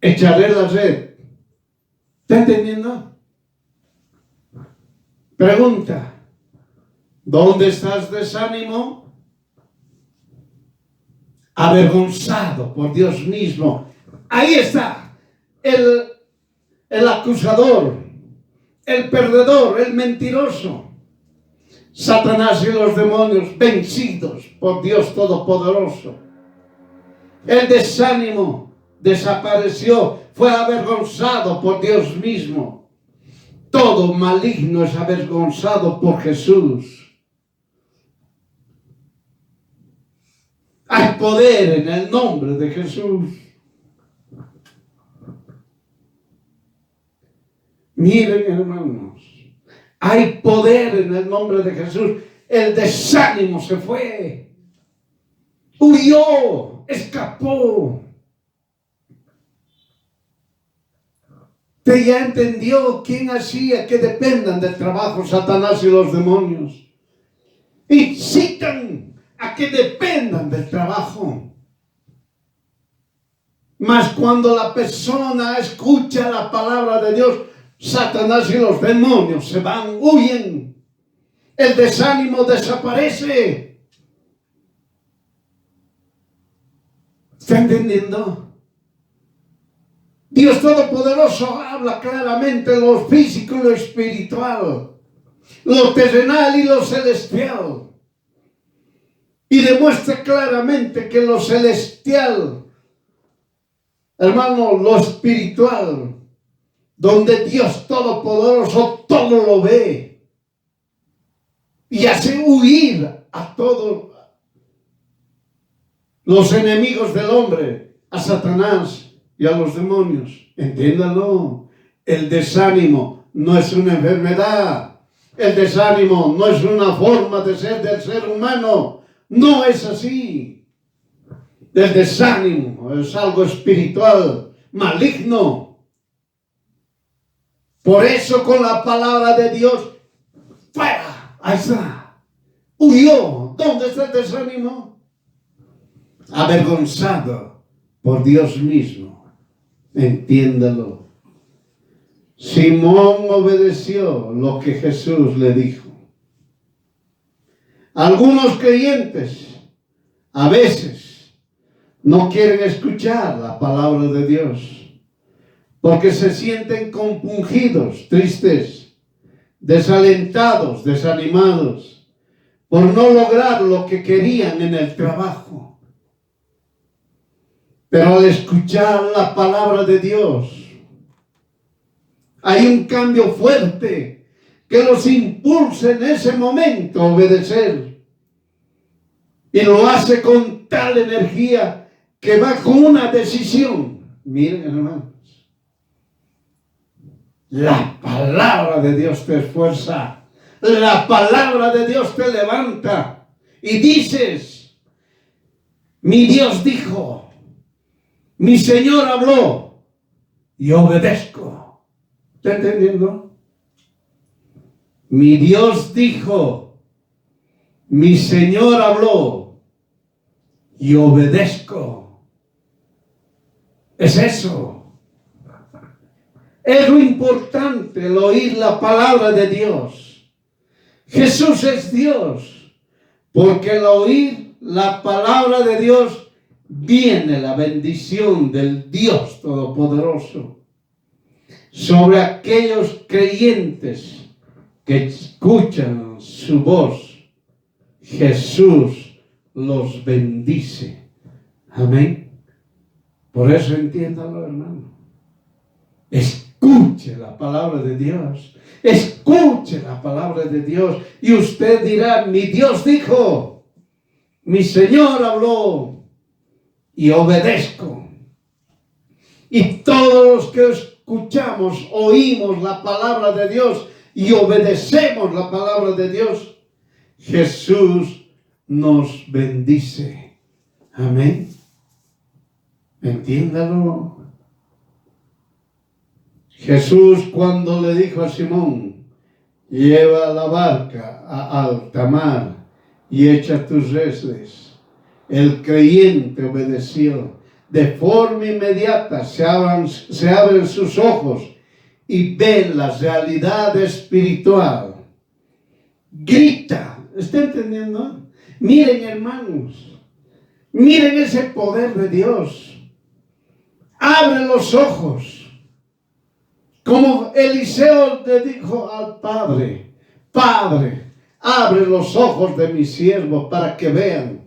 echaré la red. ¿Está entendiendo? Pregunta. ¿Dónde estás desánimo? Avergonzado por Dios mismo. Ahí está el acusador, el perdedor, el mentiroso. Satanás y los demonios vencidos por Dios Todopoderoso. El desánimo desapareció, fue avergonzado por Dios mismo. Todo maligno es avergonzado por Jesús. Hay poder en el nombre de Jesús. Miren, hermanos, hay poder en el nombre de Jesús. El desánimo se fue, huyó, escapó. Usted ya entendió quién hacía que dependan del trabajo, Satanás y los demonios. Incitan a que dependan del trabajo. Mas cuando la persona escucha la palabra de Dios, Satanás y los demonios se van, huyen. El desánimo desaparece. ¿Está entendiendo? Dios Todopoderoso habla claramente lo físico y lo espiritual, lo terrenal y lo celestial. Y demuestra claramente que lo celestial, hermano, lo espiritual, donde Dios Todopoderoso todo lo ve y hace huir a todos los enemigos del hombre, a Satanás y a los demonios. Entiéndalo, el desánimo no es una enfermedad, el desánimo no es una forma de ser del ser humano, no es así. El desánimo es algo espiritual, maligno. Por eso con la palabra de Dios, fuera, ahí está, huyó. ¿Dónde está el desánimo? Avergonzado por Dios mismo. Entiéndalo. Simón obedeció lo que Jesús le dijo. Algunos creyentes a veces no quieren escuchar la palabra de Dios porque se sienten compungidos, tristes, desalentados, desanimados por no lograr lo que querían en el trabajo. Pero al escuchar la palabra de Dios, hay un cambio fuerte que los impulsa en ese momento a obedecer. Y lo hace con tal energía que va con una decisión. Miren, hermanos, la palabra de Dios te esfuerza. La palabra de Dios te levanta. Y dices, mi Dios dijo, mi Señor habló y obedezco. ¿Está entendiendo? Mi Dios dijo, mi Señor habló y obedezco. Es eso. Es lo importante, el oír la palabra de Dios. Jesús es Dios, porque al oír la palabra de Dios viene la bendición del Dios Todopoderoso sobre aquellos creyentes que escuchan su voz. Jesús los bendice. Amén. Por eso entiéndalo, hermano. Escuche la palabra de Dios. Escuche la palabra de Dios. Y usted dirá, mi Dios dijo, mi Señor habló y obedezco. Y todos los que escuchamos, oímos la palabra de Dios y obedecemos la palabra de Dios, Jesús nos bendice. Amén. Entiéndalo. Jesús, cuando le dijo a Simón, lleva la barca a alta mar y echa tus redes, el creyente obedeció. De forma inmediata se abren sus ojos y ven la realidad espiritual. Grita. ¿Está entendiendo? Miren, hermanos, miren ese poder de Dios. Abre los ojos. Como Eliseo le dijo al Padre, Padre, abre los ojos de mi siervo para que vean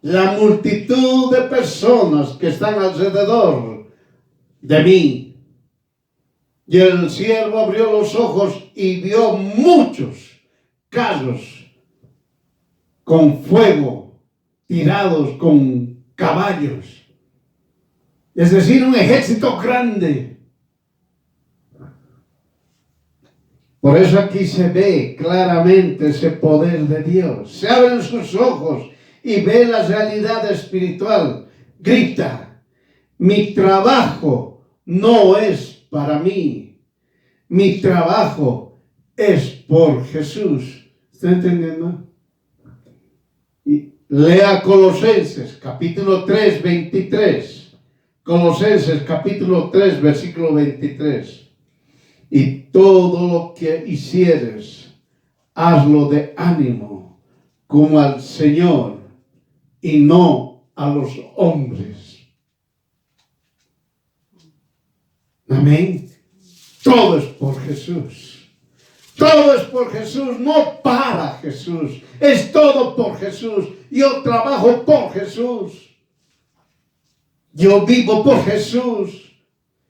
la multitud de personas que están alrededor de mí. Y el siervo abrió los ojos y vio muchos carros con fuego, tirados con caballos. Es decir, un ejército grande. Por eso aquí se ve claramente ese poder de Dios. Se abren sus ojos y ve la realidad espiritual. Grita, mi trabajo no es para mí. Mi trabajo es por Jesús. ¿Está entendiendo? Y lea Colosenses, capítulo 3, 23. Colosenses capítulo 3, versículo 23. Y todo lo que hicieres, hazlo de ánimo, como al Señor y no a los hombres. Amén. Todo es por Jesús. Todo es por Jesús, no para Jesús. Es todo por Jesús. Yo trabajo por Jesús. Yo vivo por Jesús.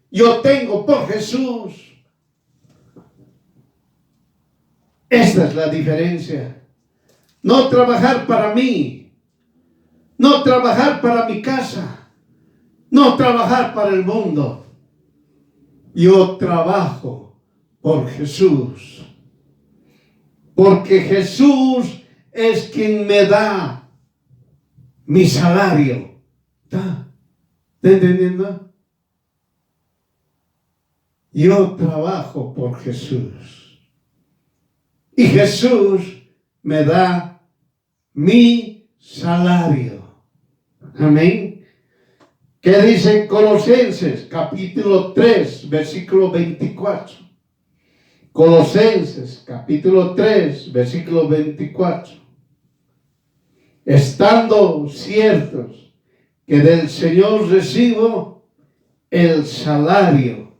Yo tengo por Jesús. Esta es la diferencia. No trabajar para mí. No trabajar para mi casa. No trabajar para el mundo. Yo trabajo por Jesús. Porque Jesús es quien me da mi salario. ¿Está entendiendo? Yo trabajo por Jesús. Y Jesús me da mi salario. Amén. ¿Qué dice Colosenses capítulo 3, versículo 24? Colosenses capítulo 3, versículo 24. Estando ciertos que del Señor recibo el salario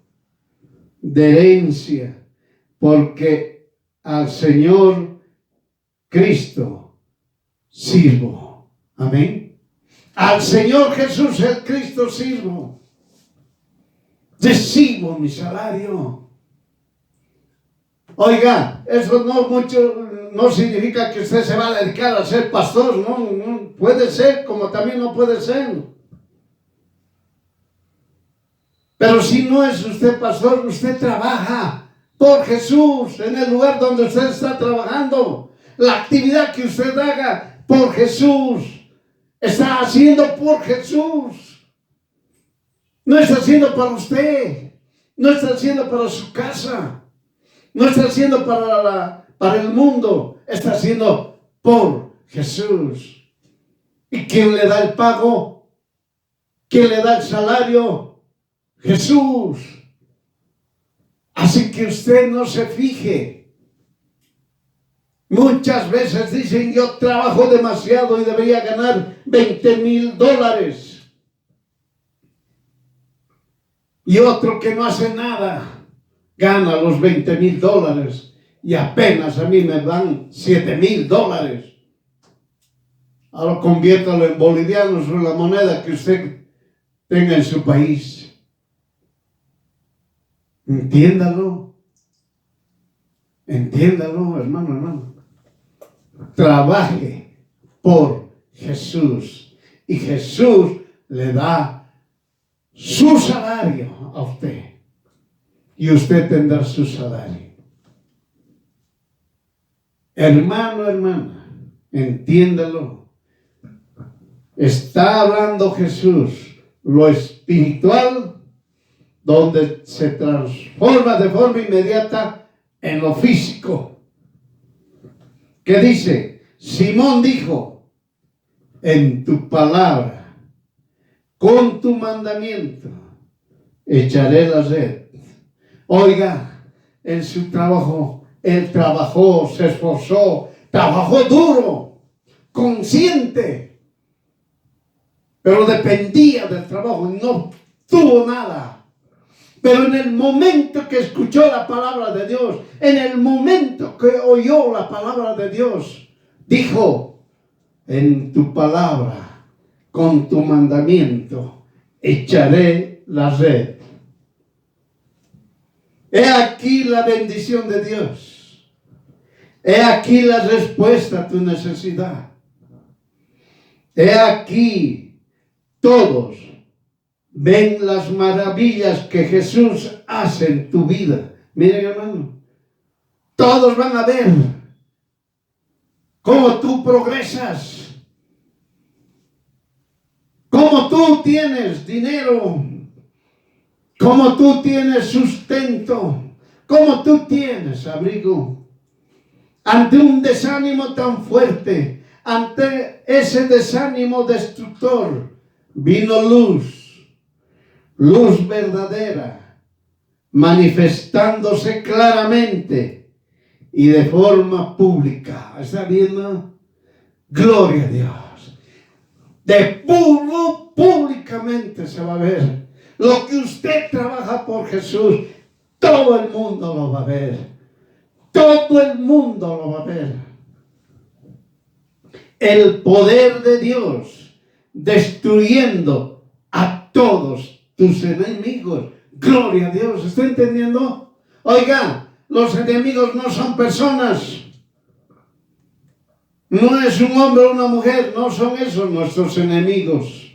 de herencia, porque al Señor Cristo sirvo. Amén. Al Señor Jesús el Cristo sirvo. Recibo mi salario. Oiga, eso no significa que usted se va a dedicar a ser pastor. No puede ser, como también no puede ser. Pero si no es usted pastor, usted trabaja por Jesús en el lugar donde usted está trabajando. La actividad que usted haga por Jesús, está haciendo por Jesús. No está haciendo para usted. No está haciendo para su casa. No está haciendo para el mundo. Está haciendo por Jesús. ¿Y quién le da el pago? ¿Quién le da el salario? Jesús. Así que usted no se fije. Muchas veces dicen: yo trabajo demasiado y debería ganar $20,000. Y otro que no hace nada gana los $20,000 y apenas a mí me dan $7,000. Ahora conviértalo en bolivianos o en la moneda que usted tenga en su país. Entiéndalo. Entiéndalo, hermano. Trabaje por Jesús y Jesús le da su salario a usted. Y usted tendrá su salario. Hermano, hermana, entiéndalo. Está hablando Jesús lo espiritual, donde se transforma de forma inmediata en lo físico. ¿Qué dice? Simón dijo: en tu palabra, con tu mandamiento, echaré la red. Oiga, en su trabajo, él trabajó, se esforzó, trabajó duro, consciente, pero dependía del trabajo y no tuvo nada. Pero en el momento que escuchó la palabra de Dios, en el momento que oyó la palabra de Dios, dijo: en tu palabra, con tu mandamiento, echaré la red. He aquí la bendición de Dios. He aquí la respuesta a tu necesidad. He aquí, todos ven las maravillas que Jesús hace en tu vida. Miren, hermano, todos van a ver cómo tú progresas, cómo tú tienes dinero, cómo tú tienes sustento, cómo tú tienes abrigo. Ante un desánimo tan fuerte, ante ese desánimo destructor, vino luz. luz verdadera, manifestándose claramente y de forma pública. ¿Está viendo? Gloria a Dios. Públicamente se va a ver. Lo que usted trabaja por Jesús, todo el mundo lo va a ver. Todo el mundo lo va a ver. El poder de Dios destruyendo a todos tus enemigos. Gloria a Dios. ¿Está entendiendo? Oiga, los enemigos no son personas. No es un hombre o una mujer. No son esos nuestros enemigos.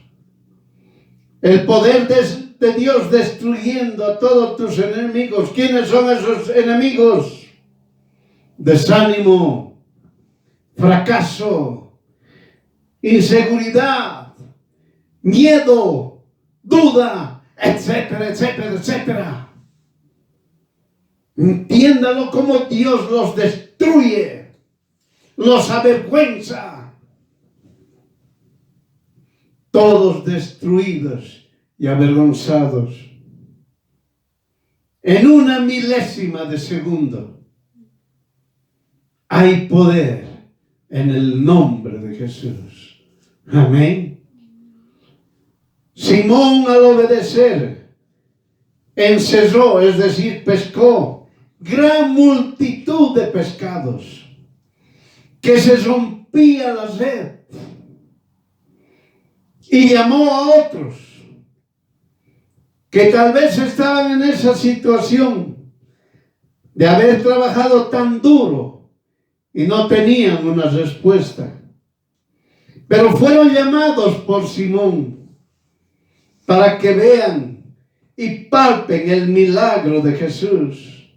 El poder de Dios destruyendo a todos tus enemigos. ¿Quiénes son esos enemigos? Desánimo, fracaso, inseguridad, miedo, duda, etcétera, etcétera, etcétera. Entiéndalo como Dios los destruye, los avergüenza. Todos destruidos y avergonzados en una milésima de segundo. Hay poder en el nombre de Jesús. Amén. Simón, al obedecer, encesó, es decir, pescó gran multitud de pescados, que se rompía la sed, y llamó a otros que tal vez estaban en esa situación de haber trabajado tan duro y no tenían una respuesta, pero fueron llamados por Simón para que vean y palpen el milagro de Jesús.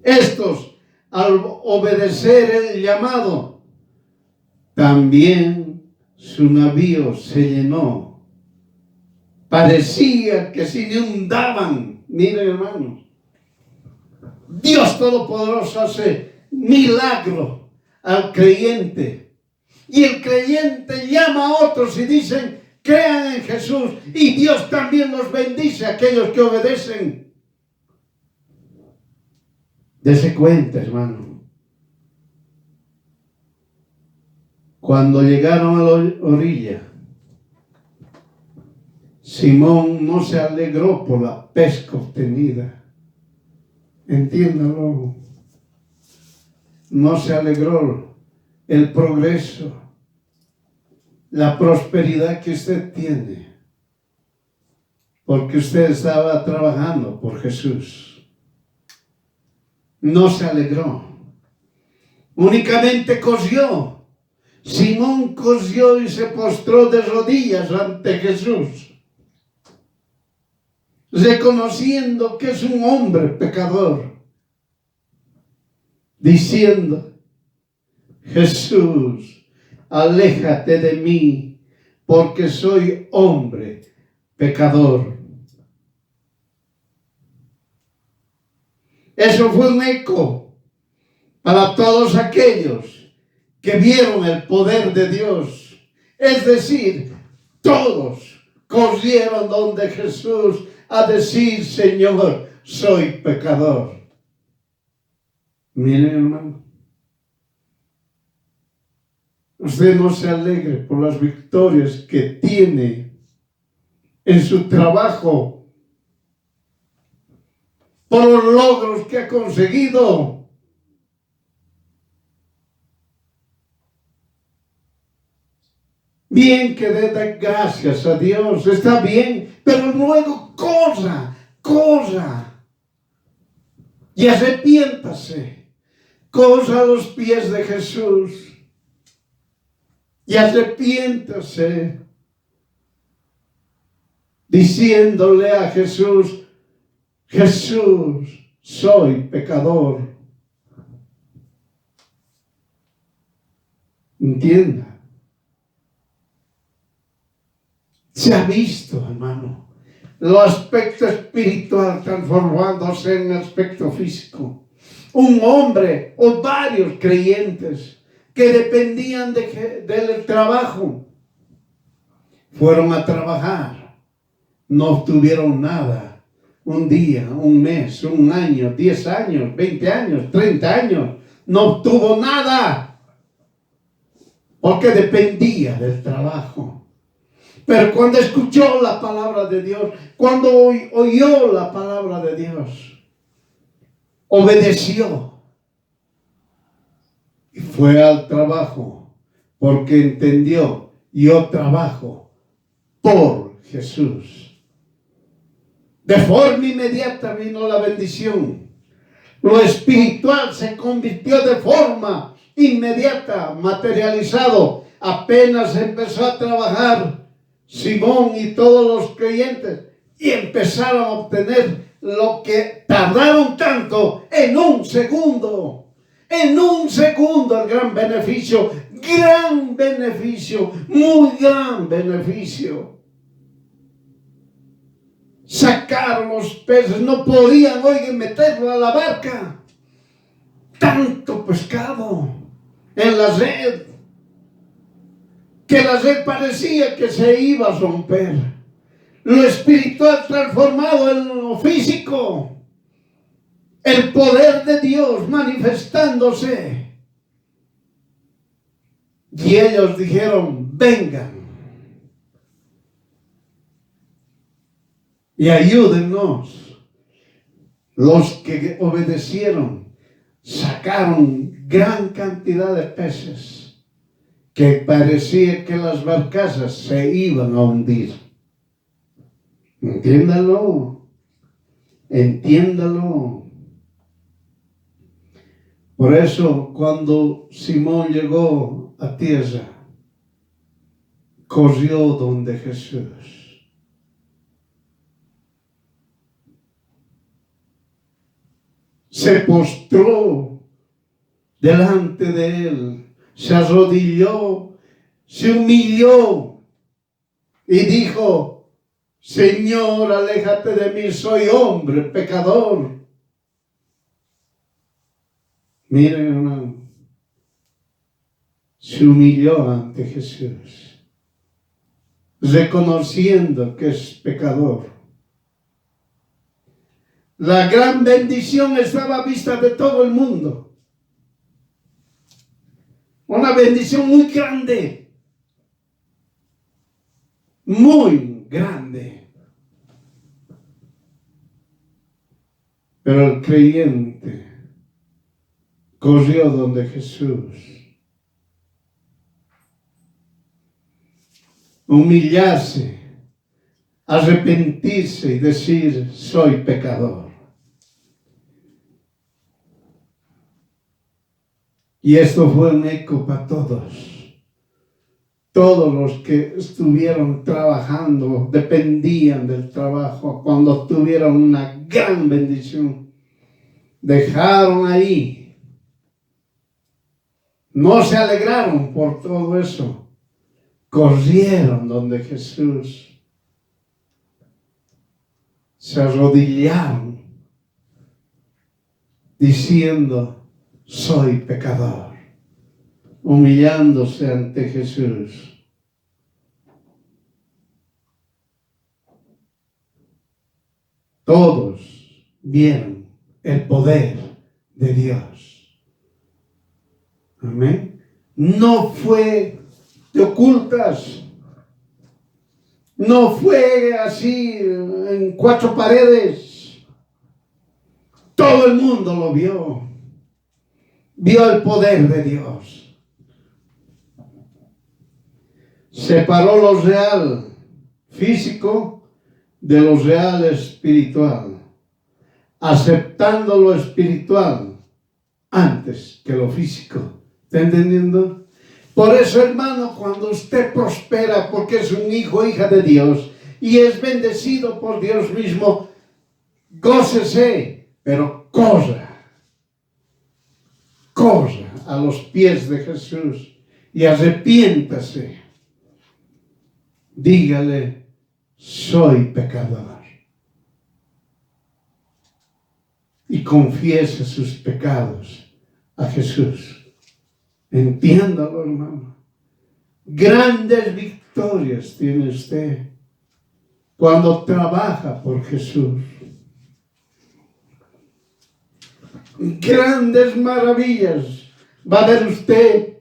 Estos, al obedecer el llamado, también su navío se llenó. Parecía que se inundaban. Miren, hermanos, Dios Todopoderoso hace milagro al creyente. Y el creyente llama a otros y dicen, crean en Jesús. Y Dios también los bendice a aquellos que obedecen. Dese cuenta, hermano. Cuando llegaron a la orilla, Simón no se alegró por la pesca obtenida. Entiéndalo. No se alegró el progreso, la prosperidad que usted tiene, porque usted estaba trabajando por Jesús. No se alegró. Únicamente cosió. Simón cosió y se postró de rodillas ante Jesús, reconociendo que es un hombre pecador, diciendo, Jesús, aléjate de mí, porque soy hombre pecador. Eso fue un eco para todos aquellos que vieron el poder de Dios. Es decir, todos corrieron donde Jesús a decir, Señor, soy pecador. Miren, hermano, usted no se alegre por las victorias que tiene en su trabajo, por los logros que ha conseguido. Bien que dé gracias a Dios, está bien, pero luego corra y arrepiéntase, corra a los pies de Jesús y arrepiéntase, diciéndole a Jesús, Jesús, soy pecador. Entienda. Se ha visto, hermano, el aspecto espiritual transformándose en el aspecto físico. Un hombre o varios creyentes que dependían del trabajo, fueron a trabajar, no obtuvieron nada. Un día, un mes, un año, 10 años, 20 años, 30 años, no obtuvo nada, porque dependía del trabajo. Pero cuando escuchó la palabra de Dios, cuando oyó la palabra de Dios, obedeció y fue al trabajo, porque entendió: yo trabajo por Jesús. De forma inmediata vino la bendición. Lo espiritual se convirtió de forma inmediata, materializado. Apenas empezó a trabajar Simón y todos los creyentes, y empezaron a obtener lo que tardaron tanto en un segundo. En un segundo, el gran beneficio, muy gran beneficio. Sacaron los peces, no podían, meterlo a la barca. Tanto pescado en la red, que la red parecía que se iba a romper. Lo espiritual transformado en lo físico. El poder de Dios manifestándose. Y ellos dijeron: vengan y ayúdennos. Los que obedecieron sacaron gran cantidad de peces, que parecía que las barcazas se iban a hundir. Entiéndalo. Por eso, cuando Simón llegó a tierra, corrió donde Jesús. Se postró delante de él, se arrodilló, se humilló y dijo: Señor, aléjate de mí, soy hombre pecador. Miren, hermano, se humilló ante Jesús, reconociendo que es pecador. La gran bendición estaba a vista de todo el mundo. Una bendición muy grande. Muy grande. Pero el creyente corrió donde Jesús. Humillarse, arrepentirse y decir: soy pecador. Y esto fue un eco para todos. Todos los que estuvieron trabajando, dependían del trabajo, cuando tuvieron una gran bendición, dejaron ahí. No se alegraron por todo eso. Corrieron donde Jesús. Se arrodillaron diciendo: soy pecador, humillándose ante Jesús. Todos vieron el poder de Dios. Amén. No fue de ocultas, no fue así en cuatro paredes. Todo el mundo lo vio. Vio el poder de Dios. Separó lo real físico de lo real espiritual, aceptando lo espiritual antes que lo físico. ¿Está entendiendo? Por eso, hermano, cuando usted prospera porque es un hijo o hija de Dios y es bendecido por Dios mismo, gócese, pero corra a los pies de Jesús y arrepiéntase. Dígale: soy pecador. Y confiese sus pecados a Jesús. Entiéndalo, hermano. Grandes victorias victorias tiene usted cuando trabaja por Jesús. Grandes maravillas va a ver usted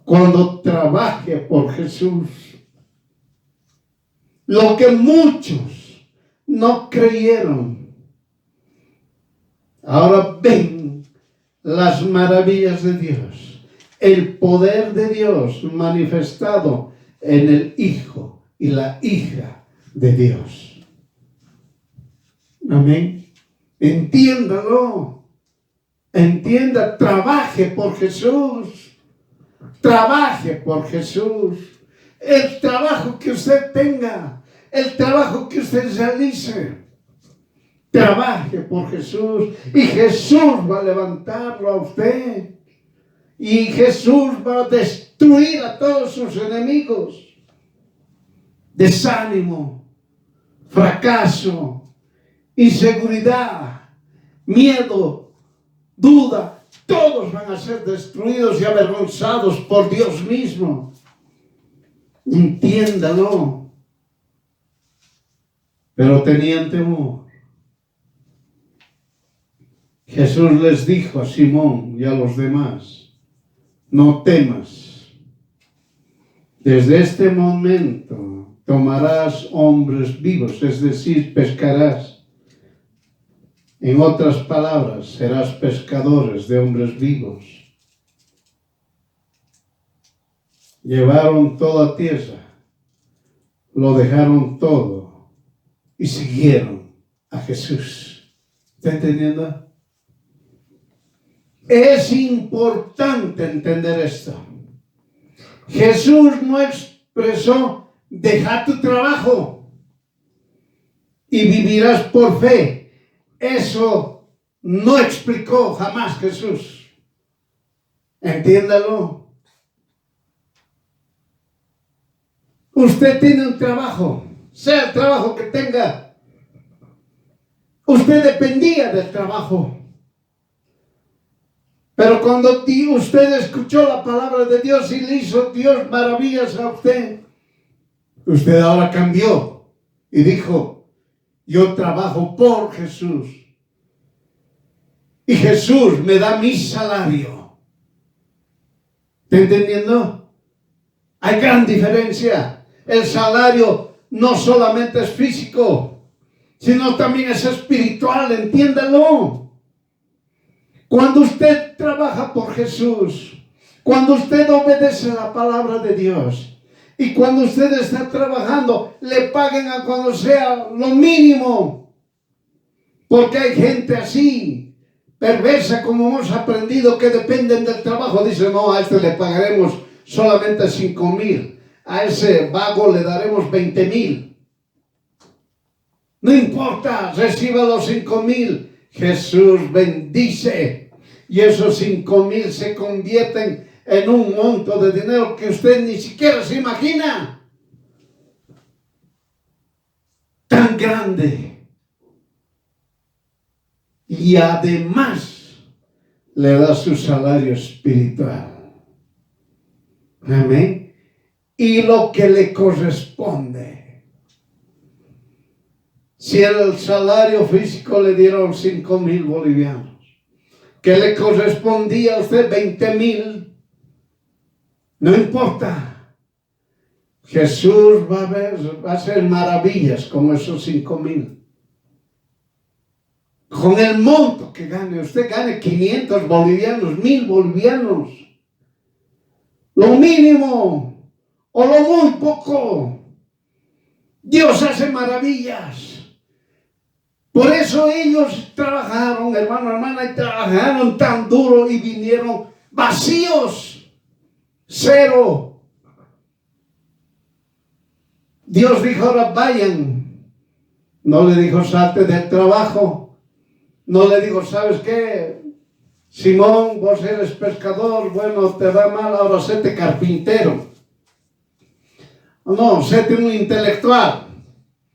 cuando trabaje por Jesús. Lo que muchos no creyeron, ahora ven las maravillas de Dios, el poder de Dios manifestado en el Hijo y la hija de Dios. Amén. Entiéndalo. Entienda, trabaje por Jesús. Trabaje por Jesús. El trabajo que usted tenga, el trabajo que usted realice, trabaje por Jesús. Y Jesús va a levantarlo a usted. Y Jesús va a destruir a todos sus enemigos. Desánimo, fracaso, inseguridad, miedo, duda, todos van a ser destruidos y avergonzados por Dios mismo. Entiéndalo. Pero tenían temor. Jesús les dijo a Simón y a los demás: no temas. Desde este momento tomarás hombres vivos, es decir, pescarás. En otras palabras, serás pescadores de hombres vivos. Llevaron toda tierra, lo dejaron todo y siguieron a Jesús. ¿Está entendiendo? Es importante entender esto. Jesús no expresó: deja tu trabajo y vivirás por fe. Eso no explicó jamás Jesús. Entiéndalo. Usted tiene un trabajo, sea el trabajo que tenga. Usted dependía del trabajo. Pero cuando usted escuchó la palabra de Dios y le hizo Dios maravillas a usted, usted ahora cambió y dijo: yo trabajo por Jesús. Y Jesús me da mi salario. ¿Está entendiendo? Hay gran diferencia. El salario no solamente es físico, sino también es espiritual. Entiéndalo. Cuando usted trabaja por Jesús, cuando usted obedece la palabra de Dios, y cuando usted está trabajando, le paguen a cuando sea lo mínimo. Porque hay gente así, perversa, como hemos aprendido, que dependen del trabajo. Dice: no, a este le pagaremos solamente 5,000. A ese vago le daremos 20,000. No importa, reciba los 5,000. Jesús bendice. Y esos 5,000 se convierten en un monto de dinero que usted ni siquiera se imagina. Tan grande. Y además le da su salario espiritual. Amén. Y lo que le corresponde. Si el salario físico le dieron 5,000 bolivianos, que le correspondía a usted 20,000, no importa. Jesús va a hacer maravillas con esos 5,000. Con el monto que gane, usted gane 500 bolivianos, 1,000 bolivianos. Lo mínimo o lo muy poco. Dios hace maravillas. Por eso ellos trabajaron, hermano, hermana, y trabajaron tan duro y vinieron vacíos. Cero. Dios dijo: ahora vayan. No le dijo: salte del trabajo. No le dijo: ¿sabes qué? Simón, vos eres pescador, bueno, te va mal, ahora séte carpintero. No, séte un intelectual.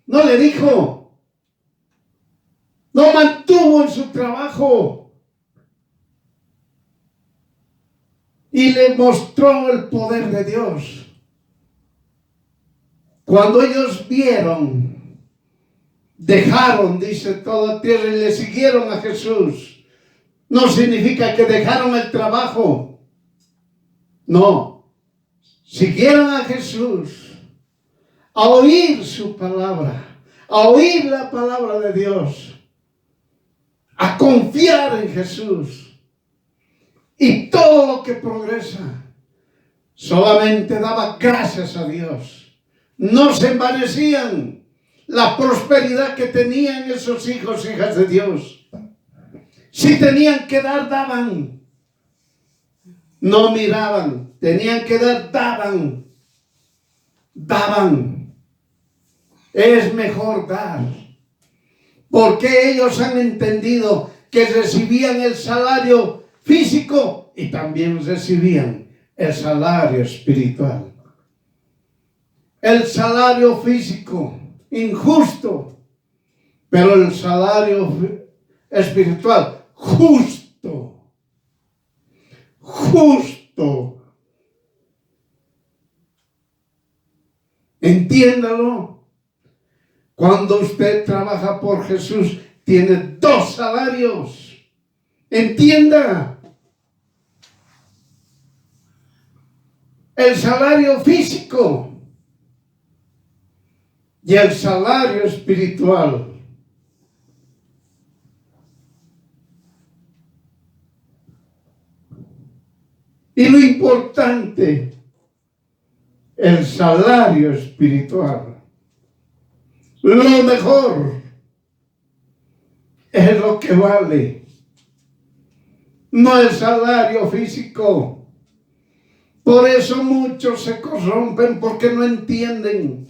No le dijo. Lo mantuvo en su trabajo. Y le mostró el poder de Dios. Cuando ellos vieron, dejaron, dice, toda tierra y le siguieron a Jesús. No significa que dejaron el trabajo. No. Siguieron a Jesús a oír su palabra, a oír la palabra de Dios, a confiar en Jesús. Y todo lo que progresa solamente daba gracias a Dios. No se envanecían la prosperidad que tenían esos hijos, hijas de Dios. Si tenían que dar, daban. No miraban. Tenían que dar, daban. Daban. Es mejor dar. Porque ellos han entendido que recibían el salario físico y también recibían el salario espiritual. El salario físico, injusto, pero el salario espiritual, justo. Justo. Entiéndalo. Cuando usted trabaja por Jesús, tiene dos salarios. Entienda. El salario físico y el salario espiritual. Y lo importante, el salario espiritual. Lo mejor es lo que vale, no el salario físico. Por eso muchos se corrompen porque no entienden.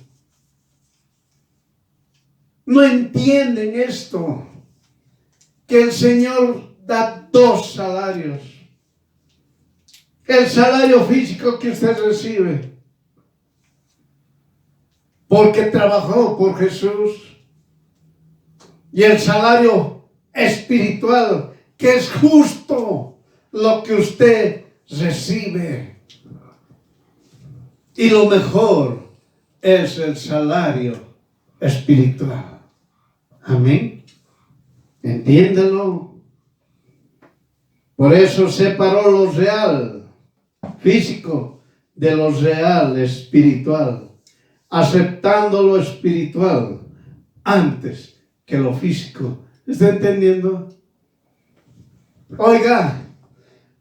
No entienden esto, que el Señor da dos salarios. El salario físico que usted recibe, porque trabajó por Jesús. Y el salario espiritual, que es justo lo que usted recibe. Y lo mejor es el salario espiritual. Amén. Entiéndelo. Por eso separó lo real, físico, de lo real, espiritual, aceptando lo espiritual antes que lo físico. ¿Está entendiendo? Oiga,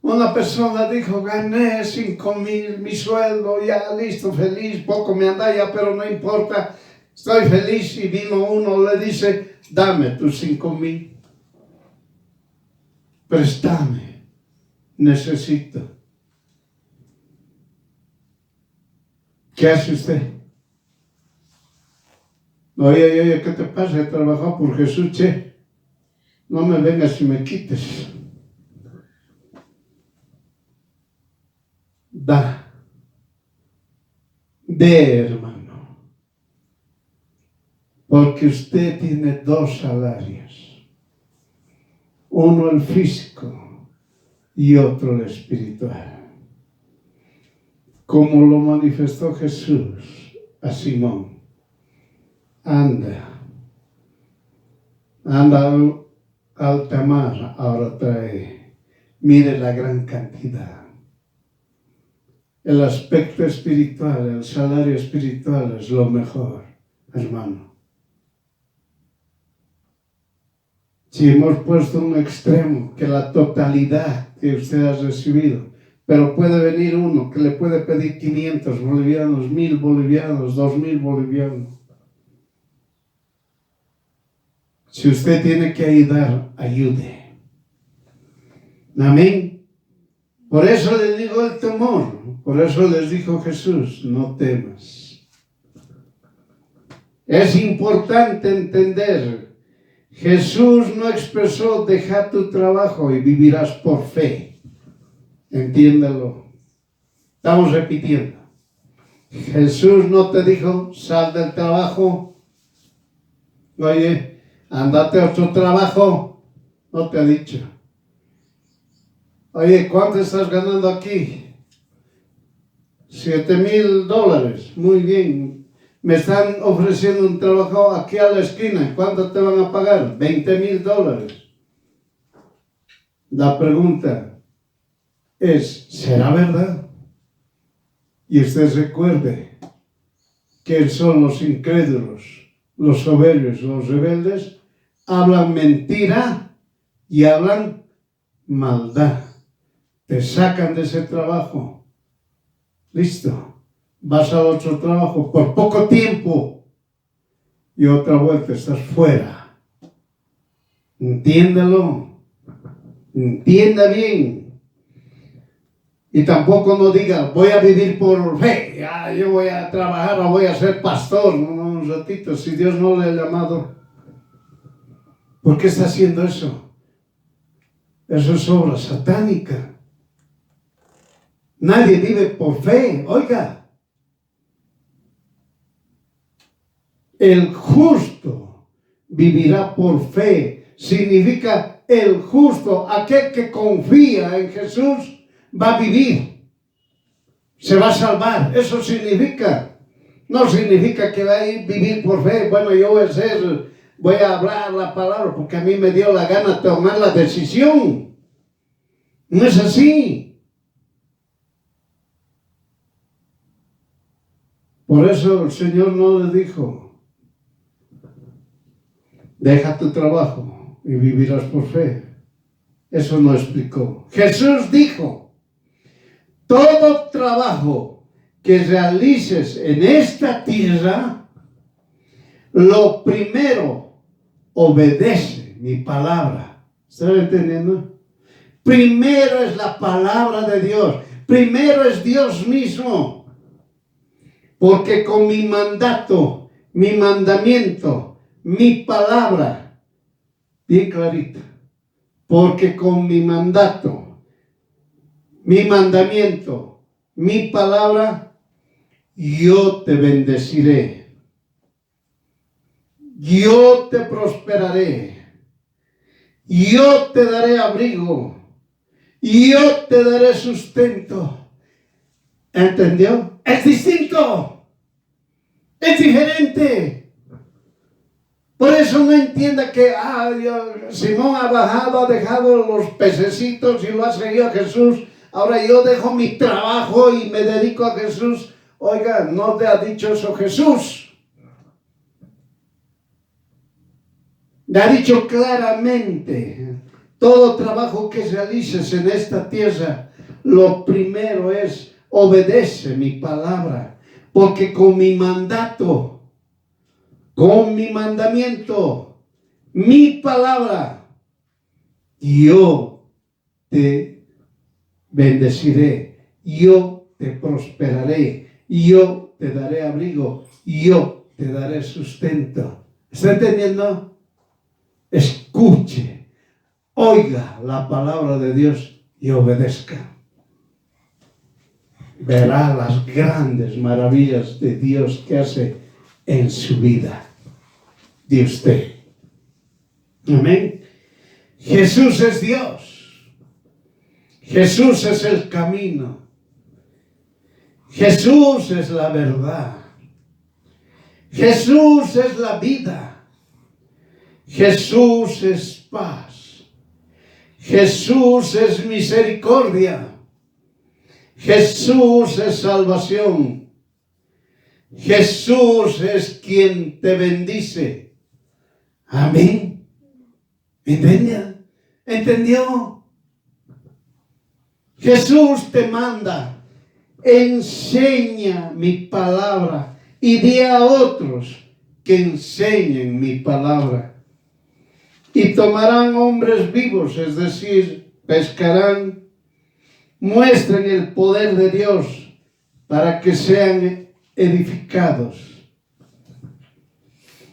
una persona dijo, gané 5,000, mi sueldo, ya listo, feliz, poco me anda ya, pero no importa, estoy feliz. Y vino uno, le dice, dame tus 5,000. Préstame, necesito. ¿Qué hace usted? Oye, ¿qué te pasa? He trabajado por Jesús, che. No me vengas y me quites. Da. De, hermano. Porque usted tiene dos salarios. Uno el físico y otro el espiritual. Como lo manifestó Jesús a Simón. Anda al alta mar, ahora trae. Mire la gran cantidad. El aspecto espiritual, el salario espiritual es lo mejor, hermano. Si hemos puesto un extremo, que la totalidad que usted ha recibido, pero puede venir uno que le puede pedir 500 bolivianos, 1,000 bolivianos, 2,000 bolivianos. Si usted tiene que ayudar, ayude. Amén. Por eso les digo el temor. Por eso les dijo Jesús, no temas. Es importante entender, Jesús no expresó, deja tu trabajo y vivirás por fe. Entiéndelo. Estamos repitiendo. Jesús no te dijo, sal del trabajo. Oye, andate a otro trabajo. No te ha dicho. Oye, ¿cuánto estás ganando aquí? $7,000. Muy bien. Me están ofreciendo un trabajo aquí a la esquina. ¿Cuánto te van a pagar? $20,000. La pregunta es, ¿será verdad? Y usted recuerde que son los incrédulos, los soberbios, los rebeldes, hablan mentira y hablan maldad. Te sacan de ese trabajo. Listo. Vas a otro trabajo por poco tiempo y otra vuelta estás fuera. Entiéndalo. Entienda bien. Y tampoco no diga, voy a vivir por fe. Yo voy a trabajar o voy a ser pastor. No, un ratito, si Dios no le ha llamado. ¿Por qué está haciendo eso? Eso es obra satánica. Nadie vive por fe. Oiga. El justo vivirá por fe. Significa el justo, aquel que confía en Jesús, va a vivir. Se va a salvar. Eso significa. No significa que va a vivir por fe. Bueno, yo voy a hablar la palabra porque a mí me dio la gana tomar la decisión. No es así. Por eso el Señor no le dijo, deja tu trabajo y vivirás por fe. Eso no explicó. Jesús dijo, todo trabajo que realices en esta tierra, lo primero, obedece mi palabra. ¿Están entendiendo? Primero es la palabra de Dios. Primero es Dios mismo. Porque con mi mandato, mi mandamiento, mi palabra, bien clarita, porque con mi mandato, mi mandamiento, mi palabra, yo te bendeciré, yo te prosperaré, yo te daré abrigo, yo te daré sustento. ¿Entendió? Es distinto, es diferente. Por eso no entienda que Simón ha bajado, ha dejado los pececitos y lo ha seguido a Jesús. Ahora yo dejo mi trabajo y me dedico a Jesús. Oiga, no te ha dicho eso Jesús. Le ha dicho claramente, todo trabajo que realices en esta tierra, lo primero es obedece mi palabra, porque con mi mandato, con mi mandamiento, mi palabra, yo te bendeciré, yo te prosperaré, yo te daré abrigo, yo te daré sustento. ¿Está entendiendo? Escuche, oiga la palabra de Dios y obedezca. Verá las grandes maravillas de Dios que hace en su vida de usted. Amén. Jesús es Dios. Jesús es el camino. Jesús es la verdad. Jesús es la vida. Jesús es paz. Jesús es misericordia. Jesús es salvación. Jesús es quien te bendice. Amén. ¿Entendió? Jesús te manda, enseña mi palabra y di a otros que enseñen mi palabra. Y tomarán hombres vivos, es decir, pescarán, muestren el poder de Dios para que sean edificados.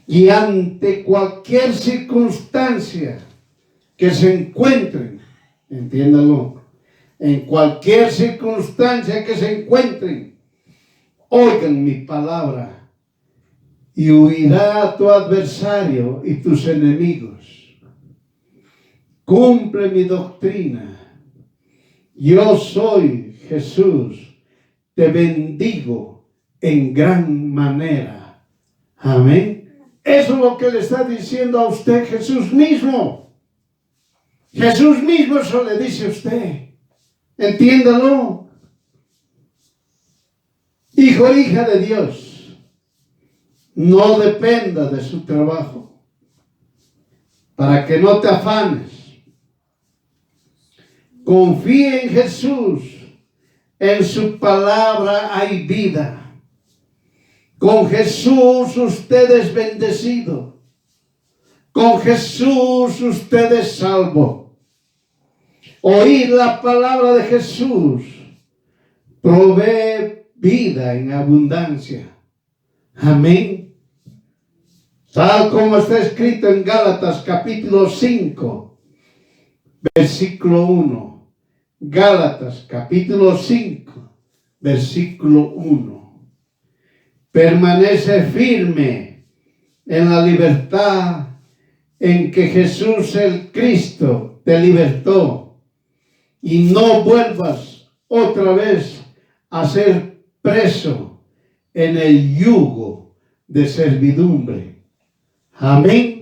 Y ante cualquier circunstancia que se encuentren, entiéndalo, en cualquier circunstancia que se encuentren, oigan mi palabra y huirá tu adversario y tus enemigos. Cumple mi doctrina. Yo soy Jesús. Te bendigo en gran manera. Amén. Eso es lo que le está diciendo a usted Jesús mismo. Jesús mismo eso le dice a usted. Entiéndalo. Hijo, hija de Dios, no dependa de su trabajo, para que no te afanes. Confíe en Jesús, en su palabra hay vida. Con Jesús usted es bendecido. Con Jesús usted es salvo. Oír la palabra de Jesús provee vida en abundancia. Amén. Tal como está escrito en Gálatas capítulo 5, versículo 1. Gálatas capítulo 5, versículo 1. Permanece firme en la libertad en que Jesús el Cristo te libertó, y no vuelvas otra vez a ser preso en el yugo de servidumbre. Amén.